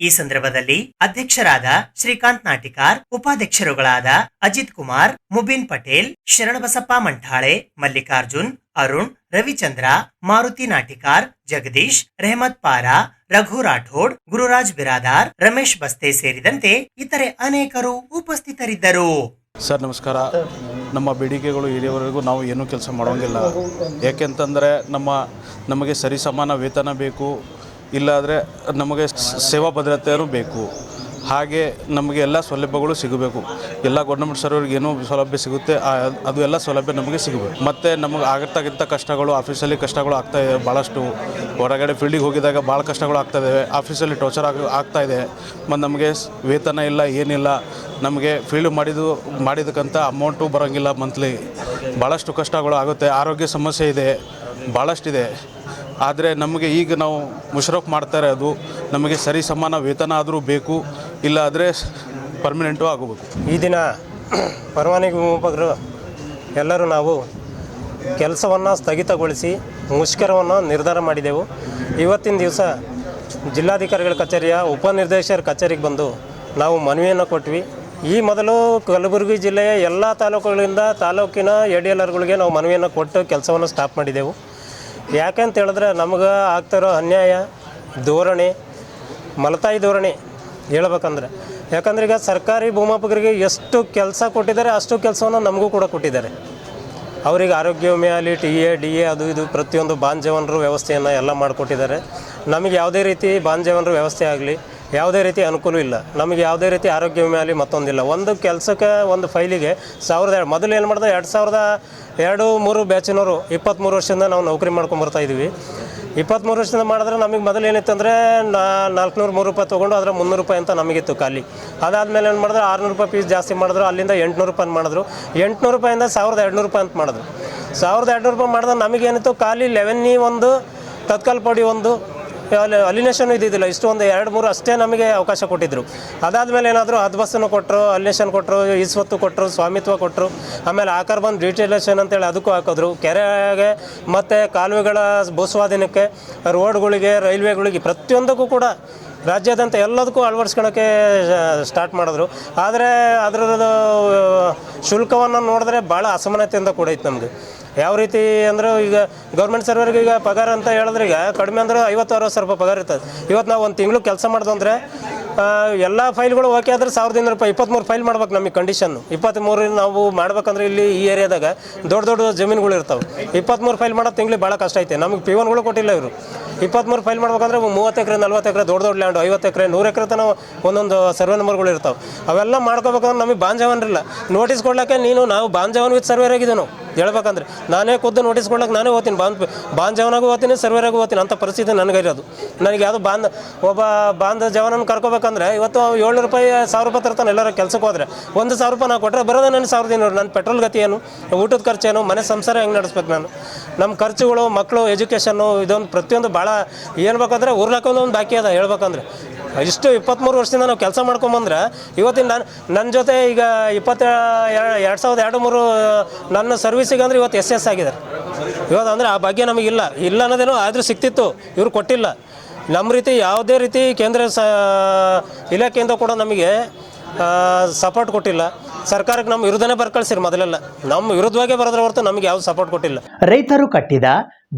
ಈ ಸಂದರ್ಭದಲ್ಲಿ ಅಧ್ಯಕ್ಷರಾದ ಶ್ರೀಕಾಂತ್ ನಾಟಿಕಾರ್, ಉಪಾಧ್ಯಕ್ಷರುಗಳಾದ ಅಜಿತ್ ಕುಮಾರ್, ಮುಬಿನ್ ಪಟೇಲ್, ಶರಣಬಸಪ್ಪ ಮಂಠಾಳೆ, ಮಲ್ಲಿಕಾರ್ಜುನ್, ಅರುಣ್, ರವಿಚಂದ್ರ, ಮಾರುತಿ ನಾಟಿಕಾರ್, ಜಗದೀಶ್, ರೆಹಮತ್ ಪಾರಾ, ರಘು ರಾಠೋಡ್, ಗುರುರಾಜ್ ಬಿರಾದಾರ್, ರಮೇಶ್ ಬಸ್ತೆ ಸೇರಿದಂತೆ ಇತರೆ ಅನೇಕರು ಉಪಸ್ಥಿತರಿದ್ದರು. ಸರ್ ನಮಸ್ಕಾರ. ನಮ್ಮ ಬೇಡಿಕೆಗಳು ಈಡೇವರೆಗೂ ನಾವು ಏನೂ ಕೆಲಸ ಮಾಡೋಂಗಿಲ್ಲ. ಯಾಕೆಂತಂದರೆ ನಮಗೆ ಸರಿಸಮಾನ ವೇತನ ಬೇಕು, ಇಲ್ಲಾದರೆ ನಮಗೆ ಸೇವಾ ಭದ್ರತೆಯೂ ಬೇಕು. ಹಾಗೆ ನಮಗೆ ಎಲ್ಲ ಸೌಲಭ್ಯಗಳು ಸಿಗಬೇಕು. ಎಲ್ಲ ಗೌರ್ಮೆಂಟ್ ಸರ್ವರಿಗೆ ಏನೂ ಸೌಲಭ್ಯ ಸಿಗುತ್ತೆ ಅದು ಎಲ್ಲ ಸೌಲಭ್ಯ ನಮಗೆ ಸಿಗಬೇಕು. ಮತ್ತು ನಮಗೆ ಆಗಿರ್ತಕ್ಕಂಥ ಕಷ್ಟಗಳು, ಆಫೀಸಲ್ಲಿ ಕಷ್ಟಗಳು ಆಗ್ತಾಯಿದೆ ಭಾಳಷ್ಟು. ಹೊರಗಡೆ ಫೀಲ್ಡಿಗೆ ಹೋಗಿದಾಗ ಭಾಳ ಕಷ್ಟಗಳು ಆಗ್ತಾಯಿದ್ದಾವೆ. ಆಫೀಸಲ್ಲಿ ಟೋರ್ಚರ್ ಆಗ್ತಾಯಿದೆ. ಮತ್ತು ನಮಗೆ ವೇತನ ಇಲ್ಲ, ಏನಿಲ್ಲ. ನಮಗೆ ಫೀಲ್ಡ್ ಮಾಡಿದಕ್ಕಂಥ ಅಮೌಂಟು ಬರೋಂಗಿಲ್ಲ ಮಂತ್ಲಿ. ಭಾಳಷ್ಟು ಕಷ್ಟಗಳು ಆಗುತ್ತೆ. ಆರೋಗ್ಯ ಸಮಸ್ಯೆ ಇದೆ, ಭಾಳಷ್ಟಿದೆ. ಆದರೆ ನಮಗೆ ಈಗ ನಾವು ಮುಷರಫ್ ಮಾಡ್ತಾರೆ, ಅದು ನಮಗೆ ಸರಿ ಸಮಾನ ವೇತನ ಆದರೂ ಬೇಕು, ಇಲ್ಲ ಆದರೆ ಪರ್ಮನೆಂಟು ಆಗಬೇಕು. ಈ ದಿನ ಪರವಾನಗಿ ಭೂಮಾಪಕರು ಎಲ್ಲರೂ ನಾವು ಕೆಲಸವನ್ನು ಸ್ಥಗಿತಗೊಳಿಸಿ ಮುಷ್ಕರವನ್ನು ನಿರ್ಧಾರ ಮಾಡಿದೆವು. ಇವತ್ತಿನ ದಿವಸ ಜಿಲ್ಲಾಧಿಕಾರಿಗಳ ಕಚೇರಿಯ ಉಪನಿರ್ದೇಶಕರ ಕಚೇರಿಗೆ ಬಂದು ನಾವು ಮನವಿಯನ್ನು ಕೊಟ್ವಿ. ಈ ಮೊದಲು ಕಲಬುರಗಿ ಜಿಲ್ಲೆಯ ಎಲ್ಲ ತಾಲೂಕುಗಳಿಂದ ತಾಲೂಕಿನ ADLRಗಳಿಗೆ ನಾವು ಮನವಿಯನ್ನು ಕೊಟ್ಟು ಕೆಲಸವನ್ನು ಸ್ಟಾಪ್ ಮಾಡಿದೆವು. ಯಾಕೆಂತ ಹೇಳಿದ್ರೆ ನಮಗೆ ಆಗ್ತಾಯಿರೋ ಅನ್ಯಾಯ ಧೋರಣೆ, ಮಲತಾಯಿ ಧೋರಣೆ ಹೇಳ್ಬೇಕಂದ್ರೆ. ಯಾಕಂದ್ರೆ ಈಗ ಸರ್ಕಾರಿ ಭೂಮಾಪಕರಿಗೆ ಎಷ್ಟು ಕೆಲಸ ಕೊಟ್ಟಿದ್ದಾರೆ ಅಷ್ಟು ಕೆಲಸವನ್ನು ನಮಗೂ ಕೂಡ ಕೊಟ್ಟಿದ್ದಾರೆ. ಅವರಿಗೆ ಆರೋಗ್ಯ ವಿಮೆ ಆಗಲಿ, TA, DA ಅದು ಇದು ಪ್ರತಿಯೊಂದು ಬಾಂಧವನರು ವ್ಯವಸ್ಥೆಯನ್ನು ಎಲ್ಲ ಮಾಡಿಕೊಟ್ಟಿದ್ದಾರೆ. ನಮಗೆ ಯಾವುದೇ ರೀತಿ ಬಾಂಧವನರು ವ್ಯವಸ್ಥೆ ಆಗಲಿ, ಯಾವುದೇ ರೀತಿ ಅನುಕೂಲ ಇಲ್ಲ. ನಮಗೆ ಯಾವುದೇ ರೀತಿ ಆರೋಗ್ಯ ವಿಮೆ ಆಗಲಿ ಮತ್ತೊಂದಿಲ್ಲ. ಒಂದು ಕೆಲಸಕ್ಕೆ ಒಂದು ಫೈಲಿಗೆ 1000 ಮೊದಲು ಏನು ಮಾಡಿದೆ 2002-3 ಬ್ಯಾಚಿನವರು 23 ವರ್ಷದಿಂದ ನಾವು ನೌಕರಿ ಮಾಡ್ಕೊಂಬರ್ತಾಯಿದ್ವಿ. 23 ವರ್ಷದಿಂದ ಮಾಡಿದ್ರೆ ನಮಗೆ ಮೊದಲು ಏನಿತ್ತು ಅಂದರೆ 403 ರೂಪಾಯಿ ತೊಗೊಂಡು ಅದರ 300 ರೂಪಾಯಿ ಅಂತ ನಮಗಿತ್ತು ಖಾಲಿ. ಅದಾದಮೇಲೆ ಏನು ಮಾಡಿದ್ರೆ 600 ರೂಪಾಯಿ ಫೀಸ್ ಜಾಸ್ತಿ ಮಾಡಿದ್ರು. ಅಲ್ಲಿಂದ 800 ರೂಪಾಯಿ ಮಾಡಿದ್ರು. 800 ರೂಪಾಯಿಂದ 1200 ರೂಪಾಯಿ ಅಂತ ಮಾಡಿದ್ರು. 1200 ರೂಪಾಯಿ ಮಾಡಿದ್ರೆ ನಮಗೇನಿತ್ತು ಖಾಲಿ 11E ಒಂದು, ತತ್ಕಾಲ್ ಪಡಿ ಒಂದು, ಅಲಿನೇಷನ್ ಇದ್ದಿದ್ದಿಲ್ಲ, ಇಷ್ಟು ಒಂದು 2-3 ಅಷ್ಟೇ ನಮಗೆ ಅವಕಾಶ ಕೊಟ್ಟಿದ್ದರು. ಅದಾದಮೇಲೆ ಏನಾದರೂ ಹದ್ಬಸ್ಸನ್ನು ಕೊಟ್ಟರು, ಅಲಿನೇಷನ್ ಕೊಟ್ಟರು, ಈಸ್ವತ್ತು ಕೊಟ್ಟರು, ಸ್ವಾಮಿತ್ವ ಕೊಟ್ಟರು. ಆಮೇಲೆ ಆಕಾರ ಬಂದು ಡಿಟೇಲೇಷನ್ ಅಂತೇಳಿ ಅದಕ್ಕೂ ಹಾಕಿದ್ರು. ಕೆರೆಗೆ ಮತ್ತು ಕಾಲುವೆಗಳ ಭೂಸ್ವಾಧೀನಕ್ಕೆ, ರೋಡ್ಗಳಿಗೆ, ರೈಲ್ವೆಗಳಿಗೆ, ಪ್ರತಿಯೊಂದಕ್ಕೂ ಕೂಡ ರಾಜ್ಯಾದ್ಯಂತ ಎಲ್ಲದಕ್ಕೂ ಅಳವಡಿಸ್ಕೊಳ್ಳೋಕ್ಕೆ ಸ್ಟಾರ್ಟ್ ಮಾಡಿದ್ರು. ಆದರೆ ಅದರದ್ದು ಶುಲ್ಕವನ್ನು ನೋಡಿದ್ರೆ ಭಾಳ ಅಸಮಾನತೆಯಿಂದ ಕೂಡ ಇತ್ತು ನಮಗೆ. ಯಾವ ರೀತಿ ಅಂದರೆ ಈಗ ಗೌರ್ಮೆಂಟ್ ಸರ್ವರ್ಗೆ ಈಗ ಪಗಾರ ಅಂತ ಹೇಳಿದ್ರೆ ಈಗ ಕಡಿಮೆ ಅಂದ್ರೆ 50-60 ರೂಪಾಯಿ ಪಗಾರ ಇರ್ತದೆ. ಇವತ್ತು ನಾವು ಒಂದು ತಿಂಗಳು ಕೆಲಸ ಮಾಡ್ದು ಅಂದರೆ ಎಲ್ಲ ಫೈಲ್ಗಳು ಓಕೆ ಆದರೆ 1200 ರೂಪಾಯಿ, 23 ಫೈಲ್ ಮಾಡ್ಬೇಕು ನಮಗೆ ಕಂಡೀಷನ್ನು. 23 ನಾವು ಮಾಡ್ಬೇಕಂದ್ರೆ ಇಲ್ಲಿ ಈ ಏರಿಯಾದಾಗ ದೊಡ್ಡ ದೊಡ್ಡ ಜಮೀನುಗಳು ಇರ್ತಾವೆ. 23 ಫೈಲ್ ಮಾಡೋದು ತಿಂಗಳಿಗೆ ಭಾಳ ಕಷ್ಟ ಐತೆ. ನಮಗೆ P1ಗಳು ಕೊಟ್ಟಿಲ್ಲ ಇವರು. 23 ಫೈಲ್ ಮಾಡ್ಬೇಕಂದ್ರೆ 30 ಎಕರೆ, 40 ಎಕರೆ ದೊಡ್ಡ ಲ್ಯಾಂಡ್, 50 ಎಕರೆ, 100 ಎಕರೆ ತನಕ ಒಂದೊಂದು ಸರ್ವೆ ನಂಬರ್ಗಳು ಇರ್ತಾವೆ. ಅವೆಲ್ಲ ಮಾಡ್ಕೋಬೇಕಂದ್ರೆ ನಮಗೆ ಬಾಂಜವನ್ರಿಲ್ಲ. ನೋಟಿಸ್ ಕೊಡ್ಲಿಕ್ಕೆ ನಾವು ಬಾಂಜವನ್ ವಿತ್ ಸರ್ವೇರ್ ಆಗಿದ್ದೀವಿ. ನಾವು ಹೇಳ್ಬೇಕಂದ್ರೆ ನಾನೇ ಖುದ್ದು ನೋಟಿಸ್ ಕೊಡ್ಲಿಕ್ಕೆ ನಾನೇ ಓದ್ತೀನಿ, ಬಾಂಜವನಾಗೂ ಓದ್ತೀನಿ, ಸರ್ವೇರಾಗೂ ಓದ್ತೀನಿ. ಅಂಥ ಪರಿಸ್ಥಿತಿ ನನಗಿರೋದು. ನನಗೆ ಯಾವುದು ಒಬ್ಬ ಬಾಂಧ ಜವನನ್ನು ಕರ್ಕೋಬೇಕಂದ್ರೆ ಇವತ್ತು 700 ರೂಪಾಯಿ, 1000 ರೂಪಾಯಿ ತರ್ತಾನೆ. ಎಲ್ಲರೂ ಕೆಲಸಕ್ಕೆ ಹೋದರೆ 1000 ರೂಪಾಯಿ ನಾವು ಕೊಟ್ಟರೆ ಬರೋದೇ ನನ್ನ 1500. ನನ್ನ ಪೆಟ್ರೋಲ್ ಗತಿ ಏನು, ಊಟದ ಖರ್ಚೇನು, ಮನೆ ಸಂಸಾರ ಹೆಂಗೆ ನಡೆಸ್ಬೇಕು ನಾನು, ನಮ್ಮ ಖರ್ಚುಗಳು, ಮಕ್ಕಳು ಎಜುಕೇಷನ್ನು, ಇದೊಂದು ಪ್ರತಿಯೊಂದು ಭಾಳ ಏನು ಬೇಕಂದ್ರೆ ಉರ್ಲಾಕೊಂದು ಒಂದು ಬಾಕಿ ಅದ ಹೇಳ್ಬೇಕಂದ್ರೆ. ಇಷ್ಟು 23 ವರ್ಷದಿಂದ ನಾವು ಕೆಲಸ ಮಾಡ್ಕೊಂಬಂದ್ರೆ ಇವತ್ತಿನ ನನ್ನ ಜೊತೆ ಈಗ 2002-2003 ನನ್ನ ಸರ್ವಿಸಿಗೆ ಅಂದರೆ ಇವತ್ತು SS ಆಗಿದ್ದಾರೆ. ಇವತ್ತು ಅಂದರೆ ಆ ಬಗ್ಗೆ ನಮಗಿಲ್ಲ ಅನ್ನೋದೇನೋ ಆದರೂ ಸಿಕ್ತಿತ್ತು, ಇವರು ಕೊಟ್ಟಿಲ್ಲ. ನಮ್ಮ ರೀತಿ ಯಾವುದೇ ರೀತಿ ಕೇಂದ್ರ ಇಲಾಖೆಯಿಂದ ಕೂಡ ನಮಗೆ ಸಪೋರ್ಟ್ ಕೊಟ್ಟಿಲ್ಲ. ಸರ್ಕಾರಕ್ಕೆ ನಮ್ಮ ವಿರುದ್ಧನೇ ಬರ್ಕಳಿಸಿರು. ಮೊದಲೆಲ್ಲ ನಮ್ಮ ವಿರುದ್ಧವಾಗೇ ಬರೋದ್ರ ಹೊರತು ನಮಗೆ ಯಾವುದು ಸಪೋರ್ಟ್ ಕೊಟ್ಟಿಲ್ಲ. ರೈತರು ಕಟ್ಟಿದ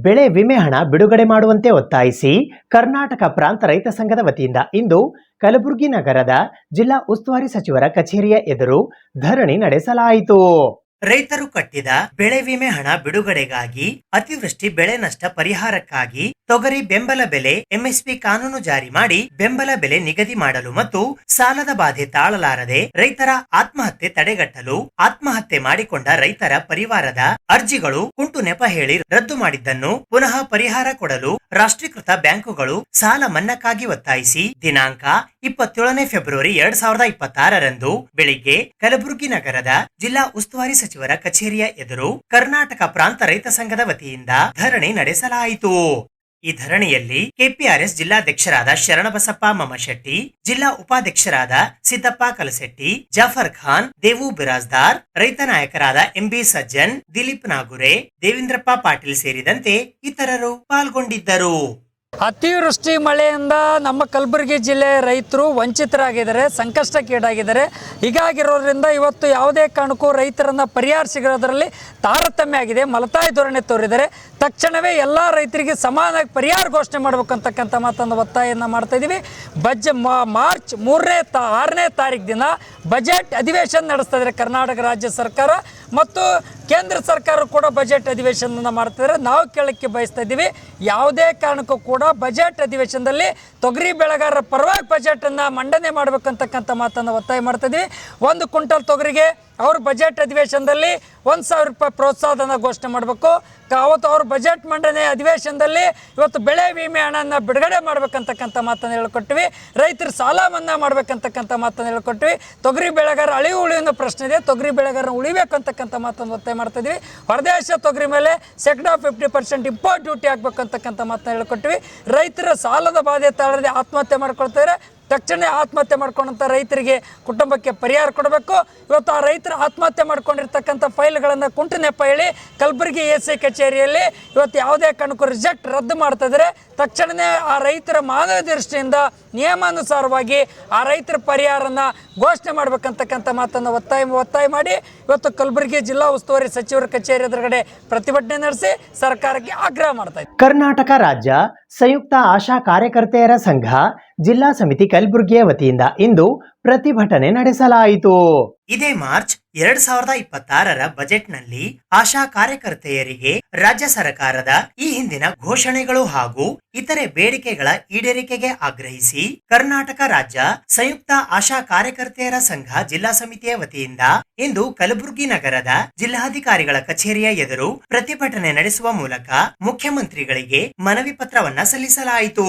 ಬೆಳೆ ವಿಮೆ ಹಣ ಬಿಡುಗಡೆ ಮಾಡುವಂತೆ ಒತ್ತಾಯಿಸಿ ಕರ್ನಾಟಕ ಪ್ರಾಂತ ರೈತ ಸಂಘದ ವತಿಯಿಂದ ಇಂದು ಕಲಬುರಗಿ ನಗರದ ಜಿಲ್ಲಾ ಉಸ್ತುವಾರಿ ಸಚಿವರ ಕಚೇರಿಯ ಎದುರು ಧರಣಿ ನಡೆಸಲಾಯಿತು. ರೈತರು ಕಟ್ಟಿದ ಬೆಳೆ ವಿಮೆ ಹಣ ಬಿಡುಗಡೆಗಾಗಿ, ಅತಿವೃಷ್ಟಿ ಬೆಳೆ ನಷ್ಟ ಪರಿಹಾರಕ್ಕಾಗಿ ತೊಗರಿ ಬೆಂಬಲ ಬೆಲೆ MSP ಕಾನೂನು ಜಾರಿ ಮಾಡಿ ಬೆಂಬಲ ಬೆಲೆ ನಿಗದಿ ಮಾಡಲು ಮತ್ತು ಸಾಲದ ಬಾಧೆ ತಾಳಲಾರದೆ ರೈತರ ಆತ್ಮಹತ್ಯೆ ತಡೆಗಟ್ಟಲು ಆತ್ಮಹತ್ಯೆ ಮಾಡಿಕೊಂಡ ರೈತರ ಪರಿವಾರದ ಅರ್ಜಿಗಳು ಕುಂಟು ನೆಪ ಹೇಳಿ ರದ್ದು ಮಾಡಿದ್ದನ್ನು ಪುನಃ ಪರಿಹಾರ ಕೊಡಲು ರಾಷ್ಟ್ರೀಕೃತ ಬ್ಯಾಂಕುಗಳು ಸಾಲ ಮನ್ನಾಕ್ಕಾಗಿ ಒತ್ತಾಯಿಸಿ ದಿನಾಂಕ 27 ಫೆಬ್ರವರಿ 2026 ಬೆಳಿಗ್ಗೆ ಕಲಬುರಗಿ ನಗರದ ಜಿಲ್ಲಾ ಉಸ್ತುವಾರಿ ಸಚಿವರ ಕಚೇರಿಯ ಎದುರು ಕರ್ನಾಟಕ ಪ್ರಾಂತ ರೈತ ಸಂಘದ ವತಿಯಿಂದ ಧರಣಿ ನಡೆಸಲಾಯಿತು. ಈ ಧರಣಿಯಲ್ಲಿ KPRS ಜಿಲ್ಲಾಧ್ಯಕ್ಷರಾದ ಶರಣಬಸಪ್ಪ ಮಮಶೆಟ್ಟಿ, ಜಿಲ್ಲಾ ಉಪಾಧ್ಯಕ್ಷರಾದ ಸಿದ್ದಪ್ಪ ಕಲಸೆಟ್ಟಿ, ಜಾಫರ್ ಖಾನ್, ದೇವು ಬಿರಾಜ್ದಾರ್, ರೈತ ನಾಯಕರಾದ MB ಸಜ್ಜನ್, ದಿಲೀಪ್ ನಾಗುರೆ, ದೇವೇಂದ್ರಪ್ಪ ಪಾಟೀಲ್ ಸೇರಿದಂತೆ ಇತರರು ಪಾಲ್ಗೊಂಡಿದ್ದರು. ಅತಿವೃಷ್ಟಿ ಮಳೆಯಿಂದ ನಮ್ಮ ಕಲಬುರಗಿ ಜಿಲ್ಲೆ ರೈತರು ವಂಚಿತರಾಗಿದ್ದಾರೆ, ಸಂಕಷ್ಟಕ್ಕೀಡಾಗಿದ್ದಾರೆ. ಹೀಗಾಗಿರೋದ್ರಿಂದ ಇವತ್ತು ಯಾವುದೇ ಕಾರಣಕ್ಕೂ ರೈತರನ್ನು ಪರಿಹಾರ ಸಿಗೋದ್ರಲ್ಲಿ ತಾರತಮ್ಯ ಆಗಿದೆ, ಮಲತಾಯಿ ಧೋರಣೆ ತೋರಿದ್ದಾರೆ. ತಕ್ಷಣವೇ ಎಲ್ಲ ರೈತರಿಗೆ ಸಮಾನವಾಗಿ ಪರಿಹಾರ ಘೋಷಣೆ ಮಾಡಬೇಕಂತಕ್ಕಂಥ ಮಾತನ್ನು ಒತ್ತಾಯವನ್ನು ಮಾಡ್ತಾ ಇದ್ದೀವಿ. ಮಾರ್ಚ್ 6ನೇ ತಾರೀಕು ದಿನ ಬಜೆಟ್ ಅಧಿವೇಶನ ನಡೆಸ್ತಾ ಇದ್ದಾರೆ ಕರ್ನಾಟಕ ರಾಜ್ಯ ಸರ್ಕಾರ ಮತ್ತು ಕೇಂದ್ರ ಸರ್ಕಾರ ಕೂಡ ಬಜೆಟ್ ಅಧಿವೇಶನ ಮಾಡ್ತಿದ್ದಾರೆ. ನಾವು ಕೇಳಕ್ಕೆ ಬಯಸ್ತಾ ಇದ್ದೀವಿ, ಯಾವುದೇ ಕಾರಣಕ್ಕೂ ಕೂಡ ಬಜೆಟ್ ಅಧಿವೇಶನದಲ್ಲಿ ತೊಗರಿ ಬೆಳೆಗಾರರ ಪರವಾಗಿ ಬಜೆಟನ್ನು ಮಂಡನೆ ಮಾಡಬೇಕಂತಕ್ಕಂಥ ಮಾತನ್ನು ಒತ್ತಾಯ ಮಾಡ್ತಾ ಇದ್ದೀವಿ. 1 ಕ್ವಿಂಟಲ್ ತೊಗರಿಗೆ ಅವರು ಬಜೆಟ್ ಅಧಿವೇಶನದಲ್ಲಿ 1000 ರೂಪಾಯಿ ಪ್ರೋತ್ಸಾಹನ ಘೋಷಣೆ ಮಾಡಬೇಕು. ಅವತ್ತು ಅವ್ರ ಬಜೆಟ್ ಮಂಡನೆ ಅಧಿವೇಶನದಲ್ಲಿ ಇವತ್ತು ಬೆಳೆ ವಿಮೆ ಹಣನ ಬಿಡುಗಡೆ ಮಾಡ್ಬೇಕಂತಕ್ಕಂಥ ಮಾತನ್ನು ಹೇಳ್ಕೊಟ್ವಿ. ರೈತರ ಸಾಲ ಮನ್ನಾ ಮಾಡ್ಬೇಕಂತಕ್ಕಂಥ ಮಾತನ್ನು ಹೇಳ್ಕೊಟ್ವಿ. ತೊಗರಿ ಬೆಳೆಗಾರ ಉಳಿಯುವ ಪ್ರಶ್ನೆ ಇದೆ, ತೊಗರಿ ಬೆಳೆಗಾರನ ಉಳಿಬೇಕಂತಕ್ಕಂಥ ಮಾತನ್ನು ಒತ್ತಾಯ ಮಾಡ್ತಾ ಇದ್ವಿ. ಹೊರದೇಶ ತೊಗರಿ ಮೇಲೆ 50% ಇಂಪೋರ್ಟ್ ಡ್ಯೂಟಿ ಹಾಕ್ಬೇಕಂತಕ್ಕಂಥ ಮಾತನ್ನು ಹೇಳ್ಕೊಟ್ವಿ. ರೈತರ ಸಾಲದ ಬಾಧೆ ತಾಳದೆ ಆತ್ಮಹತ್ಯೆ ಮಾಡ್ಕೊಳ್ತಾರೆ. ತಕ್ಷಣ ಆತ್ಮಹತ್ಯೆ ಮಾಡ್ಕೊಂಡಂಥ ರೈತರಿಗೆ ಕುಟುಂಬಕ್ಕೆ ಪರಿಹಾರ ಕೊಡಬೇಕು. ಇವತ್ತು ಆ ರೈತರು ಆತ್ಮಹತ್ಯೆ ಮಾಡ್ಕೊಂಡಿರ್ತಕ್ಕಂಥ ಫೈಲ್ಗಳನ್ನು ಕುಂಟು ನೆಪ ಹೇಳಿ ಕಲಬುರಗಿ AC ಕಚೇರಿಯಲ್ಲಿ ಇವತ್ತು ಯಾವುದೇ ಕಾರಣಕ್ಕೂ ರದ್ದು ಮಾಡ್ತಾ ಇದ್ದಾರೆ. ತಕ್ಷಣವೇ ಆ ರೈತರ ಮಾನವ ದೃಷ್ಟಿಯಿಂದ ನಿಯಮಾನುಸಾರವಾಗಿ ಆ ರೈತರ ಪರಿಹಾರನ ಘೋಷಣೆ ಮಾಡಬೇಕಂತಕ್ಕಂಥ ಮಾತನ್ನು ಒತ್ತಾಯ ಮಾಡಿ ಇವತ್ತು ಕಲಬುರಗಿ ಜಿಲ್ಲಾ ಉಸ್ತುವಾರಿ ಸಚಿವರ ಕಚೇರಿ ಎದುರುಗಡೆ ಪ್ರತಿಭಟನೆ ನಡೆಸಿ ಸರ್ಕಾರಕ್ಕೆ ಆಗ್ರಹ ಮಾಡ್ತಾ ಇದ್ದಾರೆ. ಕರ್ನಾಟಕ ರಾಜ್ಯ ಸಂಯುಕ್ತ ಆಶಾ ಕಾರ್ಯಕರ್ತೆಯರ ಸಂಘ ಜಿಲ್ಲಾ ಸಮಿತಿ ಕಲಬುರಗಿಯ ವತಿಯಿಂದ ಇಂದು ಪ್ರತಿಭಟನೆ ನಡೆಸಲಾಯಿತು. ಇದೇ ಮಾರ್ಚ್ 2026 ಬಜೆಟ್ನಲ್ಲಿ ಆಶಾ ಕಾರ್ಯಕರ್ತೆಯರಿಗೆ ರಾಜ್ಯ ಸರ್ಕಾರದ ಈ ಹಿಂದಿನ ಘೋಷಣೆಗಳು ಹಾಗೂ ಇತರೆ ಬೇಡಿಕೆಗಳ ಈಡೇರಿಕೆಗೆ ಆಗ್ರಹಿಸಿ ಕರ್ನಾಟಕ ರಾಜ್ಯ ಸಂಯುಕ್ತ ಆಶಾ ಕಾರ್ಯಕರ್ತೆಯರ ಸಂಘ ಜಿಲ್ಲಾ ಸಮಿತಿಯ ವತಿಯಿಂದ ಇಂದು ಕಲಬುರಗಿ ನಗರದ ಜಿಲ್ಲಾಧಿಕಾರಿಗಳ ಕಚೇರಿಯ ಎದುರು ಪ್ರತಿಭಟನೆ ನಡೆಸುವ ಮೂಲಕ ಮುಖ್ಯಮಂತ್ರಿಗಳಿಗೆ ಮನವಿ ಪತ್ರವನ್ನ ಸಲ್ಲಿಸಲಾಯಿತು.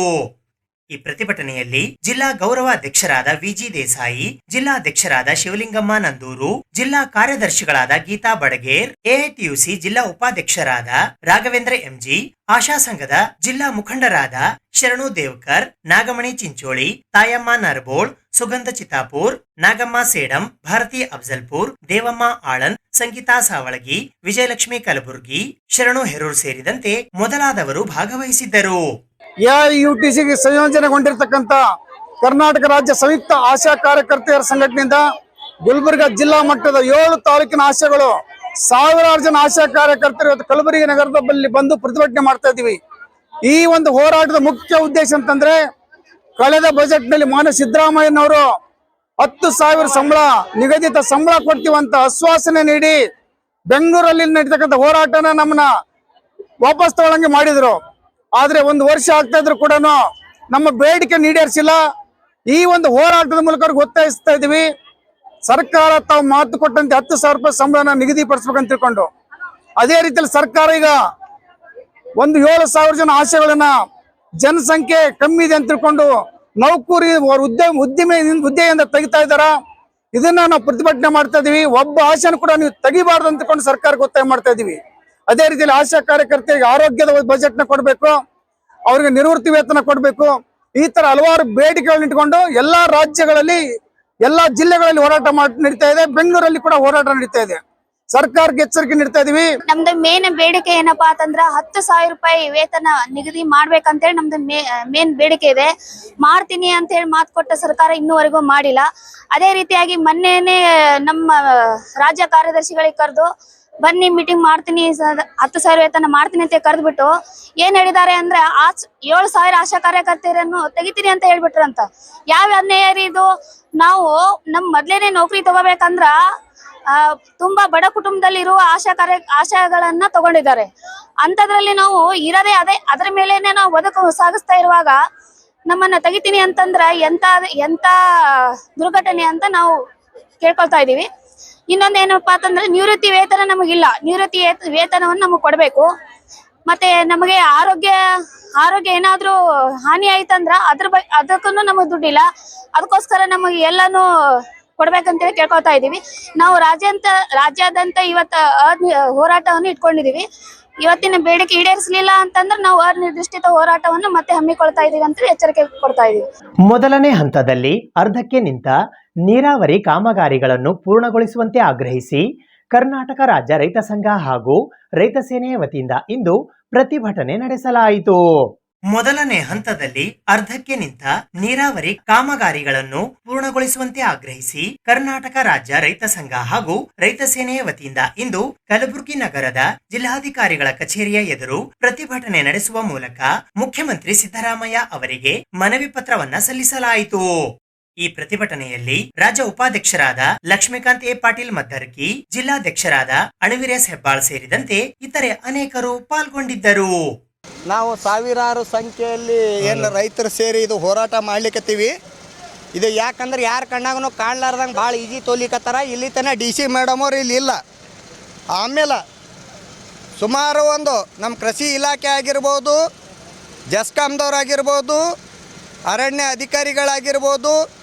ಈ ಪ್ರತಿಭಟನೆಯಲ್ಲಿ ಜಿಲ್ಲಾ ಗೌರವ ಅಧ್ಯಕ್ಷರಾದ ವಿಜಿ ದೇಸಾಯಿ, ಜಿಲ್ಲಾಧ್ಯಕ್ಷರಾದ ಶಿವಲಿಂಗಮ್ಮ ನಂದೂರು, ಜಿಲ್ಲಾ ಕಾರ್ಯದರ್ಶಿಗಳಾದ ಗೀತಾ ಬಡಗೇರ್, ಎಐಟಿಯುಸಿ ಜಿಲ್ಲಾ ಉಪಾಧ್ಯಕ್ಷರಾದ ರಾಘವೇಂದ್ರ ಎಂಜಿ, ಆಶಾ ಸಂಘದ ಜಿಲ್ಲಾ ಮುಖಂಡರಾದ ಶರಣು ದೇವ್ಕರ್, ನಾಗಮಣಿ ಚಿಂಚೋಳಿ, ತಾಯಮ್ಮ ನರಬೋಳ್, ಸುಗಂಧ ಚಿತ್ತಾಪುರ್, ನಾಗಮ್ಮ ಸೇಡಂ, ಭಾರತಿ ಅಫ್ಜಲ್ಪುರ್, ದೇವಮ್ಮ ಆಳನ್, ಸಂಗೀತಾ ಸಾವಳಗಿ, ವಿಜಯಲಕ್ಷ್ಮಿ ಕಲಬುರ್ಗಿ, ಶರಣು ಹೆರೂರ್ ಸೇರಿದಂತೆ ಮೊದಲಾದವರು ಭಾಗವಹಿಸಿದ್ದರು. ಎಐಯುಟಿಸಿಗೆ ಸಂಯೋಜನೆಗೊಂಡಿರ್ತಕ್ಕಂಥ ಕರ್ನಾಟಕ ರಾಜ್ಯ ಸಂಯುಕ್ತ ಆಶಾ ಕಾರ್ಯಕರ್ತೆಯರ ಸಂಘಟನೆಯಿಂದ ಗುಲ್ಬರ್ಗ ಜಿಲ್ಲಾ ಮಟ್ಟದ 7 ತಾಲೂಕಿನ ಆಶಾಗಳು ಸಾವಿರಾರು ಜನ ಆಶಾ ಕಾರ್ಯಕರ್ತರು ಇವತ್ತು ಕಲಬುರಗಿ ನಗರದಲ್ಲಿ ಬಂದು ಪ್ರತಿಭಟನೆ ಮಾಡ್ತಾ ಇದ್ದೀವಿ. ಈ ಒಂದು ಹೋರಾಟದ ಮುಖ್ಯ ಉದ್ದೇಶ ಅಂತಂದ್ರೆ, ಕಳೆದ ಬಜೆಟ್ ನಲ್ಲಿ ಮಾನ್ಯ ಸಿದ್ದರಾಮಯ್ಯನವರು 10,000 ಸಂಬಳ, ನಿಗದಿತ ಸಂಬಳ ಕೊಡ್ತೀವಂತ ಆಶ್ವಾಸನೆ ನೀಡಿ ಬೆಂಗಳೂರಲ್ಲಿ ನಡೀತಕ್ಕಂಥ ಹೋರಾಟನ ನಮ್ಮನ್ನ ವಾಪಸ್ ತಗೊಳ್ಳಂಗೆ ಮಾಡಿದ್ರು. ಆದ್ರೆ 1 ವರ್ಷ ಆಗ್ತಾ ಇದ್ರು ಕೂಡ ನಮ್ಮ ಬೇಡಿಕೆ ಈಡೇರಿಸಿಲ್ಲ. ಈ ಒಂದು ಹೋರಾಟದ ಮೂಲಕ ಅವ್ರಿಗೆ ಒತ್ತಾಯಿಸ್ತಾ ಇದೀವಿ, ಸರ್ಕಾರ ತಾವು ಮಾತು ಕೊಟ್ಟಂತೆ 10,000 ರೂಪಾಯಿ ಸಂಬಳನ ನಿಗದಿಪಡಿಸ್ಬೇಕಂತ ತಿಳ್ಕೊಂಡು, ಅದೇ ರೀತಿಯಲ್ಲಿ ಸರ್ಕಾರ ಈಗ 7,000 ಜನ ಆಶೆಗಳನ್ನ ಜನಸಂಖ್ಯೆ ಕಮ್ಮಿ ಇದೆ ಅಂತ ತಿಳ್ಕೊಂಡು ನೌಕರಿ ಹುದ್ದೆಯಿಂದ ತೆಗಿತಾ ಇದ್ದಾರ. ಇದನ್ನ ನಾವು ಪ್ರತಿಭಟನೆ ಮಾಡ್ತಾ ಇದೀವಿ. ಒಬ್ಬ ಆಶೆನ ಕೂಡ ನೀವು ತೆಗಿಬಾರ್ದು ಅಂತ ತಿಳ್ಕೊಂಡು ಸರ್ಕಾರಕ್ಕೆ ಒತ್ತಾಯ ಮಾಡ್ತಾ ಇದೀವಿ. ಅದೇ ರೀತಿಯಲ್ಲಿ ಆಶಾ ಕಾರ್ಯಕರ್ತರಿಗೆ ಆರೋಗ್ಯದ ಬಜೆಟ್ ನ ಕೊಡಬೇಕು, ಅವರಿಗೆ ನಿವೃತ್ತಿ ವೇತನ ಕೊಡಬೇಕು. ಈ ತರ ಹಲವಾರು ಬೇಡಿಕೆಗಳನ್ನ ಇಟ್ಕೊಂಡು ಎಲ್ಲಾ ರಾಜ್ಯಗಳಲ್ಲಿ, ಎಲ್ಲಾ ಜಿಲ್ಲೆಗಳಲ್ಲಿ ಹೋರಾಟ ನಡೀತಾ ಇದೆ. ಬೆಂಗಳೂರಲ್ಲಿ ಕೂಡ ಹೋರಾಟ ನಡೀತಾ ಇದೆ. ಸರ್ಕಾರಕ್ಕೆ ಎಚ್ಚರಿಕೆ ನೀಡ್ತಾ ಇದೀವಿ. ನಮ್ದು ಮೇನ್ ಬೇಡಿಕೆ ಏನಪ್ಪಾ ಅಂತಂದ್ರ 10,000 ರೂಪಾಯಿ ವೇತನ ನಿಗದಿ ಮಾಡ್ಬೇಕಂತೇಳಿ ನಮ್ದು ಮೇನ್ ಬೇಡಿಕೆ ಇದೆ. ಮಾಡ್ತೀನಿ ಅಂತ ಹೇಳಿ ಮಾತು ಕೊಟ್ಟ ಸರ್ಕಾರ ಇನ್ನೂವರೆಗೂ ಮಾಡಿಲ್ಲ. ಅದೇ ರೀತಿಯಾಗಿ ಮೊನ್ನೆನೆ ನಮ್ಮ ರಾಜ್ಯ ಕಾರ್ಯದರ್ಶಿಗಳಿಗೆ ಕರೆದು ಬನ್ನಿ ಮೀಟಿಂಗ್ ಮಾಡ್ತೀನಿ, 10,000 ವೇತನ ಮಾಡ್ತೀನಿ ಅಂತ ಕರೆದ್ಬಿಟ್ಟು ಏನ್ ಹೇಳಿದ್ದಾರೆ ಅಂದ್ರೆ 7,000 ಆಶಾ ಕಾರ್ಯಕರ್ತೆಯರನ್ನು ತೆಗಿತೀನಿ ಅಂತ ಹೇಳ್ಬಿಟ್ರಂತ. ಯಾವ ಅನ್ಯಾಯ ಇದು? ನಾವು ನಮ್ ಮೊದ್ಲೇನೆ ನೌಕರಿ ತಗೋಬೇಕಂದ್ರ ತುಂಬಾ ಬಡ ಕುಟುಂಬದಲ್ಲಿ ಇರುವ ಆಶಾಗಳನ್ನ ತಗೊಂಡಿದ್ದಾರೆ. ಅಂತದ್ರಲ್ಲಿ ನಾವು ಇರದೇ ಅದ್ರ ಮೇಲೇನೆ ನಾವು ಬದುಕು ಸಾಗಿಸ್ತಾ ಇರುವಾಗ ನಮ್ಮನ್ನ ತೆಗಿತೀನಿ ಅಂತಂದ್ರ ಎಂತ ದುರ್ಘಟನೆ ಅಂತ ನಾವು ಕೇಳ್ಕೊಳ್ತಾ ಇದೀವಿ. ಇನ್ನೊಂದ್ ಏನಪ್ಪಾ ಅಂತಂದ್ರೆ ನಿವೃತ್ತಿ ವೇತನ ನಮಗಿಲ್ಲ. ನಿವೃತ್ತಿ ವೇತನವನ್ನು ನಮಗ್ ಕೊಡ್ಬೇಕು. ಮತ್ತೆ ನಮಗೆ ಆರೋಗ್ಯ ಏನಾದ್ರೂ ಹಾನಿ ಆಯ್ತಂದ್ರ ಅದಕ್ಕೂ ನಮಗ್ ದುಡ್ಡಿಲ್ಲ. ಅದಕ್ಕೋಸ್ಕರ ನಮಗೆ ಎಲ್ಲಾನು ಕೊಡ್ಬೇಕಂತೇಳಿ ಕೇಳ್ಕೊಳ್ತಾ ಇದೀವಿ. ನಾವು ರಾಜ್ಯಾದ್ಯಂತ ಇವತ್ತ ಹೋರಾಟವನ್ನು ಇಟ್ಕೊಂಡಿದೀವಿ. ಇವತ್ತಿನ ಬೇಡಿಕೆ ಈಡೇರಿಸಲಿಲ್ಲ ಅಂತಂದ್ರೆ ನಾವು ಅನಿರ್ದಿಷ್ಟ ಹೋರಾಟವನ್ನು ಮತ್ತೆ ಹಮ್ಮಿಕೊಳ್ತಾ ಇದೀವಿ ಅಂತ ಎಚ್ಚರಿಕೆ ಕೊಡ್ತಾ ಇದೀವಿ. ಮೊದಲನೇ ಹಂತದಲ್ಲಿ ಅರ್ಧಕ್ಕೆ ನಿಂತ ನೀರಾವರಿ ಕಾಮಗಾರಿಗಳನ್ನು ಪೂರ್ಣಗೊಳಿಸುವಂತೆ ಆಗ್ರಹಿಸಿ ಕರ್ನಾಟಕ ರಾಜ್ಯ ರೈತ ಸಂಘ ಹಾಗೂ ರೈತ ಸೇನೆಯ ವತಿಯಿಂದ ಇಂದು ಪ್ರತಿಭಟನೆ ನಡೆಸಲಾಯಿತು. ಮೊದಲನೇ ಹಂತದಲ್ಲಿ ಅರ್ಧಕ್ಕೆ ನಿಂತ ನೀರಾವರಿ ಕಾಮಗಾರಿಗಳನ್ನು ಪೂರ್ಣಗೊಳಿಸುವಂತೆ ಆಗ್ರಹಿಸಿ ಕರ್ನಾಟಕ ರಾಜ್ಯ ರೈತ ಸಂಘ ಹಾಗೂ ರೈತ ಸೇನೆಯ ವತಿಯಿಂದ ಇಂದು ಕಲಬುರಗಿ ನಗರದ ಜಿಲ್ಲಾಧಿಕಾರಿಗಳ ಕಚೇರಿಯ ಎದುರು ಪ್ರತಿಭಟನೆ ನಡೆಸುವ ಮೂಲಕ ಮುಖ್ಯಮಂತ್ರಿ ಸಿದ್ದರಾಮಯ್ಯ ಅವರಿಗೆ ಮನವಿ ಪತ್ರವನ್ನ ಸಲ್ಲಿಸಲಾಯಿತು. ಈ ಪ್ರತಿಭಟನೆಯಲ್ಲಿ ರಾಜ್ಯ ಉಪಾಧ್ಯಕ್ಷರಾದ ಲಕ್ಷ್ಮೀಕಾಂತ್ ಎ ಪಾಟೀಲ್ ಮದ್ದರ್ಕಿ, ಜಿಲ್ಲಾಧ್ಯಕ್ಷರಾದ ಅಣವೀರ್ಯಸ್ ಹೆಬ್ಬಾಳ್ ಸೇರಿದಂತೆ ಇತರೆ ಅನೇಕರು ಪಾಲ್ಗೊಂಡಿದ್ದರು. ನಾವು ಸಾವಿರಾರು ಸಂಖ್ಯೆಯಲ್ಲಿ ಏನು ರೈತರು ಸೇರಿ ಇದು ಹೋರಾಟ ಮಾಡ್ಲಿಕ್ಕತ್ತೀವಿ. ಇದು ಯಾಕಂದ್ರೆ ಯಾರ ಕಣ್ಣಾಗೂ ಕಾಣ್ಲಾರ್ದಂಗೆ ಭಾಳ ಈಜಿ ತೋಲಿಕತ್ತಾರ. ಇಲ್ಲಿ ತನಕ DC ಮೇಡಮ್ ಅವ್ರು ಇಲ್ಲಿ ಇಲ್ಲ. ಆಮೇಲೆ ಸುಮಾರು ನಮ್ಮ ಕೃಷಿ ಇಲಾಖೆ ಆಗಿರ್ಬೋದು, ಜಸ್ಕಾಮ್ದವ್ರಾಗಿರ್ಬೋದು, ಅರಣ್ಯ ಅಧಿಕಾರಿಗಳಾಗಿರ್ಬೋದು,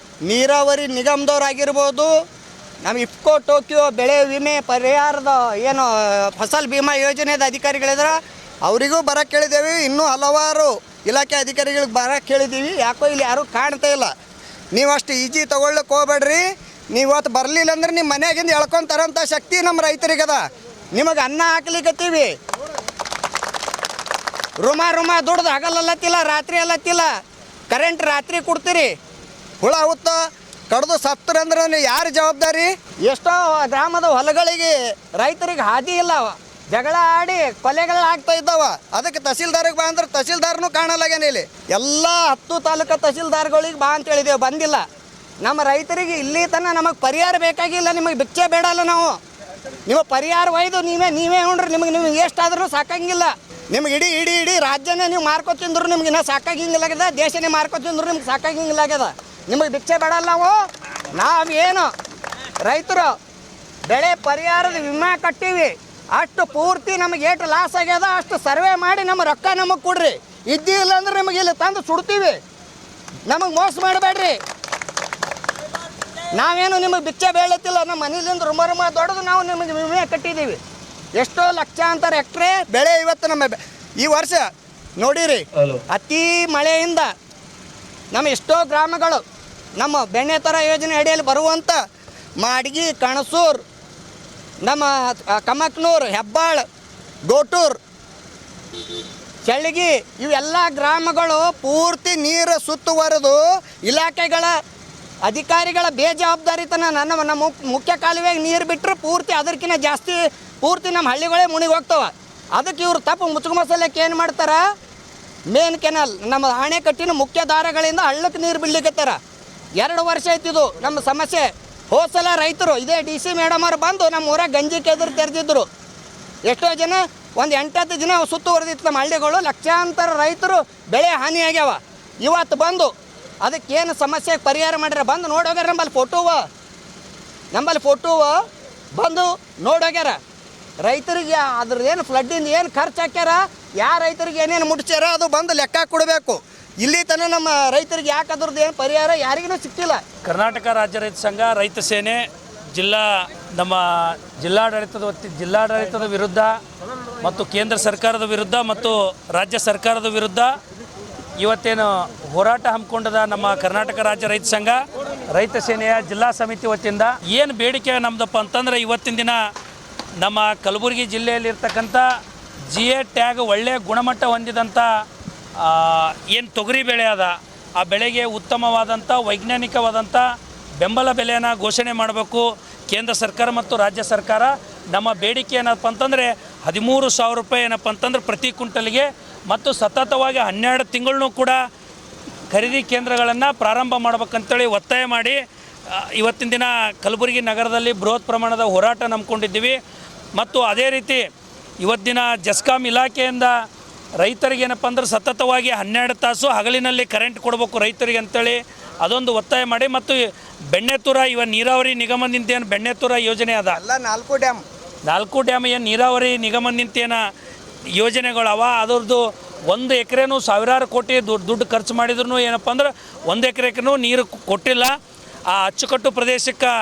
ನೀರಾವರಿ ನಿಗಮದವ್ರಾಗಿರ್ಬೋದು, ನಮ್ಮ ಇಫ್ಕೋ ಟೋಕಿಯೋ ಬೆಳೆ ವಿಮೆ ಪರಿಹಾರದ ಏನು ಫಸಲ್ ಬಿಮಾ ಯೋಜನೆದ ಅಧಿಕಾರಿಗಳಿದ್ರೆ ಅವರಿಗೂ ಬರಕ್ಕೆ ಕೇಳಿದ್ದೇವೆ. ಇನ್ನೂ ಹಲವಾರು ಇಲಾಖೆ ಅಧಿಕಾರಿಗಳಿಗೆ ಬರಕ್ಕೆ ಕೇಳಿದ್ದೀವಿ. ಯಾಕೋ ಇಲ್ಲಿ ಯಾರೂ ಕಾಣ್ತಾ ಇಲ್ಲ. ನೀವು ಅಷ್ಟು ಈಜಿ ತೊಗೊಳ್ಳಕ್ಕೆ ಹೋಗ್ಬೇಡ್ರಿ. ನೀವು ಇವತ್ತು ಬರಲಿಲ್ಲ ಅಂದ್ರೆ ನಿಮ್ಮ ಮನೆಯಾಗಿಂದ ಎಳ್ಕೊಂತಾರಂಥ ಶಕ್ತಿ ನಮ್ಮ ರೈತರಿಗದ. ನಿಮಗೆ ಅನ್ನ ಹಾಕ್ಲಿಕ್ಕತ್ತೀವಿ. ರುಮಾ ದುಡ್ದು ಹಗಲಲ್ಲತ್ತಿಲ್ಲ, ರಾತ್ರಿ ಅಲ್ಲತ್ತಿಲ್ಲ. ಕರೆಂಟ್ ರಾತ್ರಿ ಕೊಡ್ತೀರಿ. ಹುಳ ಹುತ್ತ ಕಡ್ದು ಸತ್ತರಂದ್ರೆ ಯಾರು ಜವಾಬ್ದಾರಿ? ಎಷ್ಟೋ ಗ್ರಾಮದ ಹೊಲಗಳಿಗೆ ರೈತರಿಗೆ ಹಾದಿ ಇಲ್ಲ. ಜಗಳ ಆಡಿ ಕೊಲೆಗಳಾಗ್ತಾ ಇದ್ದಾವ. ಅದಕ್ಕೆ ತಹಸೀಲ್ದಾರಿಗೆ ಬಾ ಅಂದ್ರೆ ತಹಸೀಲ್ದಾರ್ನೂ ಕಾಣಲಾಗೇನೆ. ಇಲ್ಲಿ ಎಲ್ಲ 10 ತಾಲೂಕು ತಹಸೀಲ್ದಾರ್ಗಳಿಗೆ ಬಾ ಅಂತ ಹೇಳಿದೆವು, ಬಂದಿಲ್ಲ. ನಮ್ಮ ರೈತರಿಗೆ ಇಲ್ಲಿ ತನಕ ನಮಗೆ ಪರಿಹಾರ ಬೇಕಾಗಿಲ್ಲ. ನಿಮಗೆ ಭಿಕ್ಷೆ ಬೇಡಲ್ಲ. ನಾವು ನೀವು ಪರಿಹಾರ ಒಯ್ದು ನೀವೇ ಉಣ್ರಿ. ನಿಮಗೆ ಎಷ್ಟಾದ್ರೂ ಸಾಕಂಗಿಲ್ಲ. ನಿಮ್ಗೆ ಇಡೀ ರಾಜ್ಯನೇ ನೀವು ಮಾರ್ಕೊ ತಿಂದ್ರು ನಿಮ್ಗೆ ಇನ್ನೂ ಸಾಕಾಗಿಂಗಿಲ್ಲಾಗ್ಯದ. ದೇಶನೇ ಮಾರ್ಕೊ ತಿಂದ್ರು ನಿಮ್ಗೆ ಸಾಕಾಗಿಂಗಿಲ್ಲಾಗ್ಯದ. ನಿಮಗೆ ಭಿಕ್ಷೆ ಬೇಡಲ್ಲ. ನಾವೇನು ರೈತರು ಬೆಳೆ ಪರಿಹಾರದ ವಿಮೆ ಕಟ್ಟೀವಿ. ಅಷ್ಟು ಪೂರ್ತಿ ನಮಗೆ ಎಷ್ಟು ಲಾಸ್ ಆಗ್ಯದ ಅಷ್ಟು ಸರ್ವೆ ಮಾಡಿ ನಮ್ಮ ರೊಕ್ಕ ನಮಗೆ ಕೊಡ್ರಿ. ಇದ್ದಿಲ್ಲ ಅಂದ್ರೆ ನಿಮಗೆ ಇಲ್ಲಿ ತಂದು ಸುಡ್ತೀವಿ. ನಮಗೆ ಮೋಸ ಮಾಡಬೇಡ್ರಿ. ನಾವೇನು ನಿಮಗೆ ಬಿಚ್ಚ ಬೇಳತ್ತಿಲ್ಲ. ನಮ್ಮ ಮನೇಲಿಂದ ರುಮ ದೊಡ್ಡದು ನಾವು ನಿಮಗೆ ವಿಮೆ ಕಟ್ಟಿದ್ದೀವಿ. ಎಷ್ಟೋ ಲಕ್ಷಾಂತರ ಎಕ್ಟ್ರೆ ಬೆಳೆ ಇವತ್ತು ನಮ್ಮ ಈ ವರ್ಷ ನೋಡಿರಿ ಅತಿ ಮಳೆಯಿಂದ ನಮ್ಮ ಎಷ್ಟೋ ಗ್ರಾಮಗಳು ನಮ್ಮ ಬೆಣ್ಣೆತರ ಯೋಜನೆ ಅಡಿಯಲ್ಲಿ ಬರುವಂಥ ಮಾಡಗಿ, ಕಣಸೂರು, ನಮ್ಮ ಕಮಕ್ನೂರು, ಹೆಬ್ಬಾಳ, ಗೋಟೂರು, ಚಳ್ಳಗಿ ಇವೆಲ್ಲ ಗ್ರಾಮಗಳು ಪೂರ್ತಿ ನೀರು ಸುತ್ತುವರೆದು ಇಲಾಖೆಗಳ ಅಧಿಕಾರಿಗಳ ಬೇಜವಾಬ್ದಾರಿತನ ನಮ್ಮ ಮುಖ್ಯ ಕಾಲುವೆಗೆ ನೀರು ಬಿಟ್ಟರೆ ಪೂರ್ತಿ ಅದಕ್ಕಿಂತ ಜಾಸ್ತಿ ಪೂರ್ತಿ ನಮ್ಮ ಹಳ್ಳಿಗಳೇ ಮುಣಿಗೆ ಹೋಗ್ತಾವೆ. ಅದಕ್ಕೆ ಇವರು ತಪ್ಪು ಮುಚ್ಚುಮಸಲಕ್ಕೆ ಏನು ಮಾಡ್ತಾರೆ, ಮೇನ್ ಕೆನಲ್ ನಮ್ಮ ಅಣೆಕಟ್ಟಿನ ಮುಖ್ಯ ದಾರಗಳಿಂದ ಹಳ್ಳಕ್ಕೆ ನೀರು ಬಿಡ್ಲಿಕ್ಕತ್ತಾರ. 2 ವರ್ಷ ಆಯ್ತಿದು ನಮ್ಮ ಸಮಸ್ಯೆ. ಹೋದ್ಸಲ ರೈತರು ಇದೇ DC ಮೇಡಮ್ ಅವರು ಬಂದು ನಮ್ಮ ಊರಾಗ ಗಂಜಿ ಕೆದರು ತೆರೆದಿದ್ರು. ಎಷ್ಟೋ ಜನ ಒಂದು 8-10 ದಿನ ಸುತ್ತುವರೆದಿತ್ತು ನಮ್ಮ ಹಳ್ಳಿಗಳು. ಲಕ್ಷಾಂತರ ರೈತರು ಬೆಳೆ ಹಾನಿಯಾಗ್ಯಾವ. ಇವತ್ತು ಬಂದು ಅದಕ್ಕೇನು ಸಮಸ್ಯೆ ಪರಿಹಾರ ಮಾಡ್ಯಾರ ಬಂದು ನೋಡೋಗ್ಯಾರ. ನಂಬಲ್ಲಿ ಫೋಟೋವ ಬಂದು ನೋಡೋಗ್ಯಾರ. ರೈತರಿಗೆ ಅದ್ರದ್ದೇನು ಫ್ಲಡ್ಡಿಂದ ಏನು ಖರ್ಚು ಹಾಕ್ಯಾರ, ಯಾವ ರೈತರಿಗೆ ಏನೇನು ಮುಟ್ಸ್ಯಾರ ಅದು ಬಂದು ಲೆಕ್ಕ ಕೊಡಬೇಕು. ಇಲ್ಲಿ ತನಕ ನಮ್ಮ ರೈತರಿಗೆ ಯಾಕೆ ಅದ್ರದ್ದು ಏನು ಪರಿಹಾರ ಯಾರಿಗೂ ಸಿಕ್ತಿಲ್ಲ. ಕರ್ನಾಟಕ ರಾಜ್ಯ ರೈತ ಸಂಘ, ರೈತ ಸೇನೆ, ನಮ್ಮ ಜಿಲ್ಲಾಡಳಿತದ ವಿರುದ್ಧ ಮತ್ತು ಕೇಂದ್ರ ಸರ್ಕಾರದ ವಿರುದ್ಧ ಮತ್ತು ರಾಜ್ಯ ಸರ್ಕಾರದ ವಿರುದ್ಧ ಇವತ್ತೇನು ಹೋರಾಟ ಹಮ್ಮಿಕೊಂಡದ ನಮ್ಮ ಕರ್ನಾಟಕ ರಾಜ್ಯ ರೈತ ಸಂಘ, ರೈತ ಸೇನೆಯ ಜಿಲ್ಲಾ ಸಮಿತಿ ವತಿಯಿಂದ ಏನು ಬೇಡಿಕೆ ನಮ್ಮದಪ್ಪ ಅಂತಂದ್ರೆ, ಇವತ್ತಿನ ದಿನ ನಮ್ಮ ಕಲಬುರಗಿ ಜಿಲ್ಲೆಯಲ್ಲಿರ್ತಕ್ಕಂಥ GA ಟ್ಯಾಗ್ ಒಳ್ಳೆಯ ಗುಣಮಟ್ಟ ಹೊಂದಿದಂಥ ಏನು ತೊಗರಿ ಬೆಳೆ ಅದ, ಆ ಬೆಳೆಗೆ ಉತ್ತಮವಾದಂಥ ವೈಜ್ಞಾನಿಕವಾದಂಥ ಬೆಂಬಲ ಬೆಲೆಯನ್ನು ಘೋಷಣೆ ಮಾಡಬೇಕು ಕೇಂದ್ರ ಸರ್ಕಾರ ಮತ್ತು ರಾಜ್ಯ ಸರ್ಕಾರ. ನಮ್ಮ ಬೇಡಿಕೆ ಏನಪ್ಪ ಅಂತಂದರೆ 13,000 ರೂಪಾಯಿ ಏನಪ್ಪ ಅಂತಂದ್ರೆ ಪ್ರತಿ ಕ್ವಿಂಟಲ್ಗೆ, ಮತ್ತು ಸತತವಾಗಿ 12 ತಿಂಗಳನ್ನೂ ಕೂಡ ಖರೀದಿ ಕೇಂದ್ರಗಳನ್ನು ಪ್ರಾರಂಭ ಮಾಡ್ಬೇಕಂತೇಳಿ ಒತ್ತಾಯ ಮಾಡಿ ಇವತ್ತಿನ ದಿನ ಕಲಬುರಗಿ ನಗರದಲ್ಲಿ ಬೃಹತ್ ಪ್ರಮಾಣದ ಹೋರಾಟ ನಂಬ್ಕೊಂಡಿದ್ದೀವಿ. ಮತ್ತು ಅದೇ ರೀತಿ ಇವತ್ತಿನ ಜೆಸ್ಕಾಂ ಇಲಾಖೆಯಿಂದ ರೈತರಿಗೆ ಏನಪ್ಪ ಅಂದ್ರೆ ಸತತವಾಗಿ 12 ತಾಸು ಹಗಲಿನಲ್ಲಿ ಕರೆಂಟ್ ಕೊಡಬೇಕು ರೈತರಿಗೆ ಅಂತೇಳಿ ಅದೊಂದು ಒತ್ತಾಯ ಮಾಡಿ, ಮತ್ತು ಬೆಣ್ಣೆತೂರ ನೀರಾವರಿ ನಿಗಮದಿಂದ ಏನು ಬೆಣ್ಣೆತೂರ ಯೋಜನೆ ಅದ, 4 ಡ್ಯಾಮ್ ಏನು ನೀರಾವರಿ ನಿಗಮದಿಂದ ಏನು ಯೋಜನೆಗಳವ, ಅದರದ್ದು 1 ಎಕರೆನೂ ಸಾವಿರಾರು ಕೋಟಿ ದುಡ್ಡು ಖರ್ಚು ಮಾಡಿದ್ರು ಏನಪ್ಪ ಅಂದ್ರೆ 1 ಎಕರೆಗೂ ನೀರು ಕೊಟ್ಟಿಲ್ಲ. ಆ ಅಚ್ಚುಕಟ್ಟು ಪ್ರದೇಶಕ್ಕೆ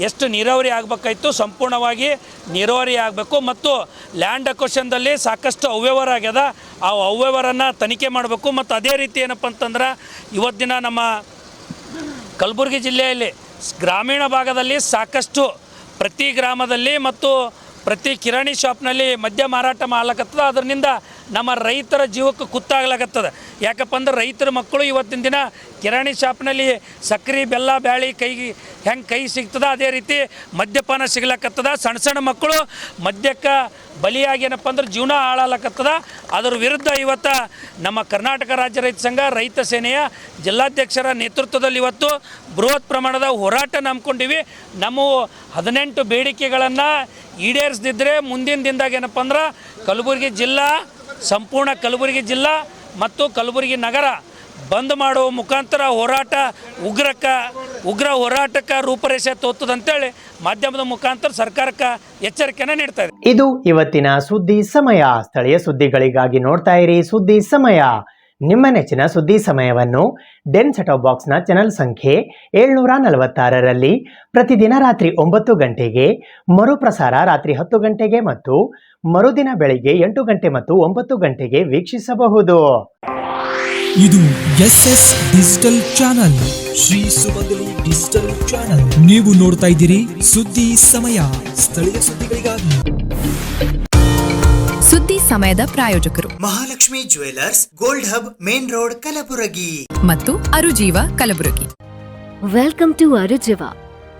ಎಷ್ಟು ನೀರಾವರಿ ಆಗಬೇಕಾಯ್ತು ಸಂಪೂರ್ಣವಾಗಿ ನೀರಾವರಿ ಆಗಬೇಕು. ಮತ್ತು ಲ್ಯಾಂಡ್ ಅಕ್ವಿಷನ್ದಲ್ಲಿ ಸಾಕಷ್ಟು ಅವ್ಯವಹಾರ ಆಗ್ಯದ, ಆ ಅವ್ಯವಹಾರನ್ನು ತನಿಖೆ ಮಾಡಬೇಕು. ಮತ್ತು ಅದೇ ರೀತಿ ಏನಪ್ಪ ಅಂತಂದ್ರೆ ಇವತ್ತಿನ ನಮ್ಮ ಕಲಬುರಗಿ ಜಿಲ್ಲೆಯಲ್ಲಿ ಗ್ರಾಮೀಣ ಭಾಗದಲ್ಲಿ ಸಾಕಷ್ಟು ಪ್ರತಿ ಗ್ರಾಮದಲ್ಲಿ ಮತ್ತು ಪ್ರತಿ ಕಿರಾಣಿ ಶಾಪ್ನಲ್ಲಿ ಮದ್ಯ ಮಾರಾಟ ಮಾಡ್ಲಕತ್ತದ. ಅದರಿಂದ ನಮ್ಮ ರೈತರ ಜೀವಕ್ಕೆ ಕುತ್ತಾಗ್ಲಾಗತ್ತದ. ಯಾಕಪ್ಪ ಅಂದ್ರೆ ರೈತರ ಮಕ್ಕಳು ಇವತ್ತಿನ ದಿನ ಕಿರಾಣಿ ಶಾಪ್ನಲ್ಲಿ ಸಕ್ಕರೆ, ಬೆಲ್ಲ, ಬ್ಯಾಳಿ ಕೈ ಸಿಗ್ತದ, ಅದೇ ರೀತಿ ಮದ್ಯಪಾನ ಸಿಗ್ಲಕತ್ತದ. ಸಣ್ಣ ಮಕ್ಕಳು ಮದ್ಯಕ್ಕೆ ಬಲಿಯಾಗಿ ಏನಪ್ಪ ಅಂದ್ರೆ ಜೀವನ ಹಾಳಾಗ್ಲಕತ್ತದ. ಅದರ ವಿರುದ್ಧ ಇವತ್ತು ನಮ್ಮ ಕರ್ನಾಟಕ ರಾಜ್ಯ ರೈತ ಸಂಘ, ರೈತ ಸೇನೆಯ ಜಿಲ್ಲಾಧ್ಯಕ್ಷರ ನೇತೃತ್ವದಲ್ಲಿ ಇವತ್ತು ಬೃಹತ್ ಪ್ರಮಾಣದ ಹೋರಾಟ ನಂಬ್ಕೊಂಡಿವಿ. ನಮ್ಮ 18 ಬೇಡಿಕೆಗಳನ್ನು ಈಡೇರಿಸದಿದ್ದರೆ ಮುಂದಿನ ದಿನದಾಗ ಏನಪ್ಪ ಅಂದ್ರೆ ಸಂಪೂರ್ಣ ಕಲಬುರಗಿ ಜಿಲ್ಲಾ ಮತ್ತು ಕಲಬುರಗಿ ನಗರ ಬಂದ್ ಮಾಡುವ ಮುಖಾಂತರ ಉಗ್ರ ಹೋರಾಟಕ್ಕೆ ರೂಪರೇಷೆ ತೋರ್ತದಂತೇಳಿ ಮಾಧ್ಯಮದ ಮುಖಾಂತರ ಸರ್ಕಾರಕ್ಕೆ ಎಚ್ಚರಿಕೆಯನ್ನು ನೀಡ್ತಾ ಇದೆ. ಇದು ಇವತ್ತಿನ ಸುದ್ದಿ ಸಮಯ. ಸ್ಥಳೀಯ ಸುದ್ದಿಗಳಿಗಾಗಿ ನೋಡ್ತಾ ಇರಿ ಸುದ್ದಿ ಸಮಯ. ನಿಮ್ಮ ನೆಚ್ಚಿನ ಸುದ್ದಿ ಸಮಯವನ್ನು ಡೆನ್ ಸೆಟಾಪ್ ಬಾಕ್ಸ್ನ ಚಾನೆಲ್ ಸಂಖ್ಯೆ 746ರಲ್ಲಿ ಪ್ರತಿದಿನ ರಾತ್ರಿ 9 ಗಂಟೆಗೆ, ಮರುಪ್ರಸಾರ ರಾತ್ರಿ 10 ಗಂಟೆಗೆ ಮತ್ತು ಮರುದಿನ ಬೆಳಿಗ್ಗೆ 8 ಗಂಟೆ ಮತ್ತು 9 ಗಂಟೆಗೆ ವೀಕ್ಷಿಸಬಹುದು. ಇದು SS ಡಿಜಿಟಲ್ ಚಾನಲ್, ಶ್ರೀ ಸುಮಂಗಲಿ ಡಿಜಿಟಲ್ ಚಾನಲ್. ನೀವು ನೋಡ್ತಾ ಇದ್ದೀರಿ ಸುದ್ದಿ ಸಮಯ, ಸ್ಥಳೀಯ ಸುದ್ದಿಗಳಿಗಾಗಿ. ಸುದ್ದಿ ಸಮಯದ ಪ್ರಾಯೋಜಕರು Mahalakshmi jewellers, gold hub, main road, Kalaburagi ಮತ್ತು ಅರುಜೀವ Kalaburagi. Welcome to Arujiva.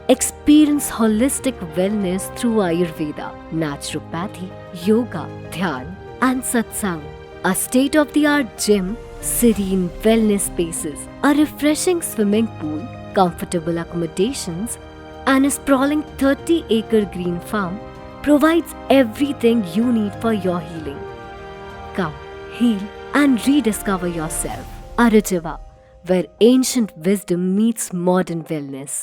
Experience holistic wellness through Ayurveda, naturopathy, yoga, dhyan and satsang. A state-of-the-art gym, serene wellness spaces, a refreshing swimming pool, comfortable accommodations and a sprawling 30-acre green farm provides everything you need for your healing. Come, heal and rediscover yourself. Arujiva, where ancient wisdom meets modern wellness.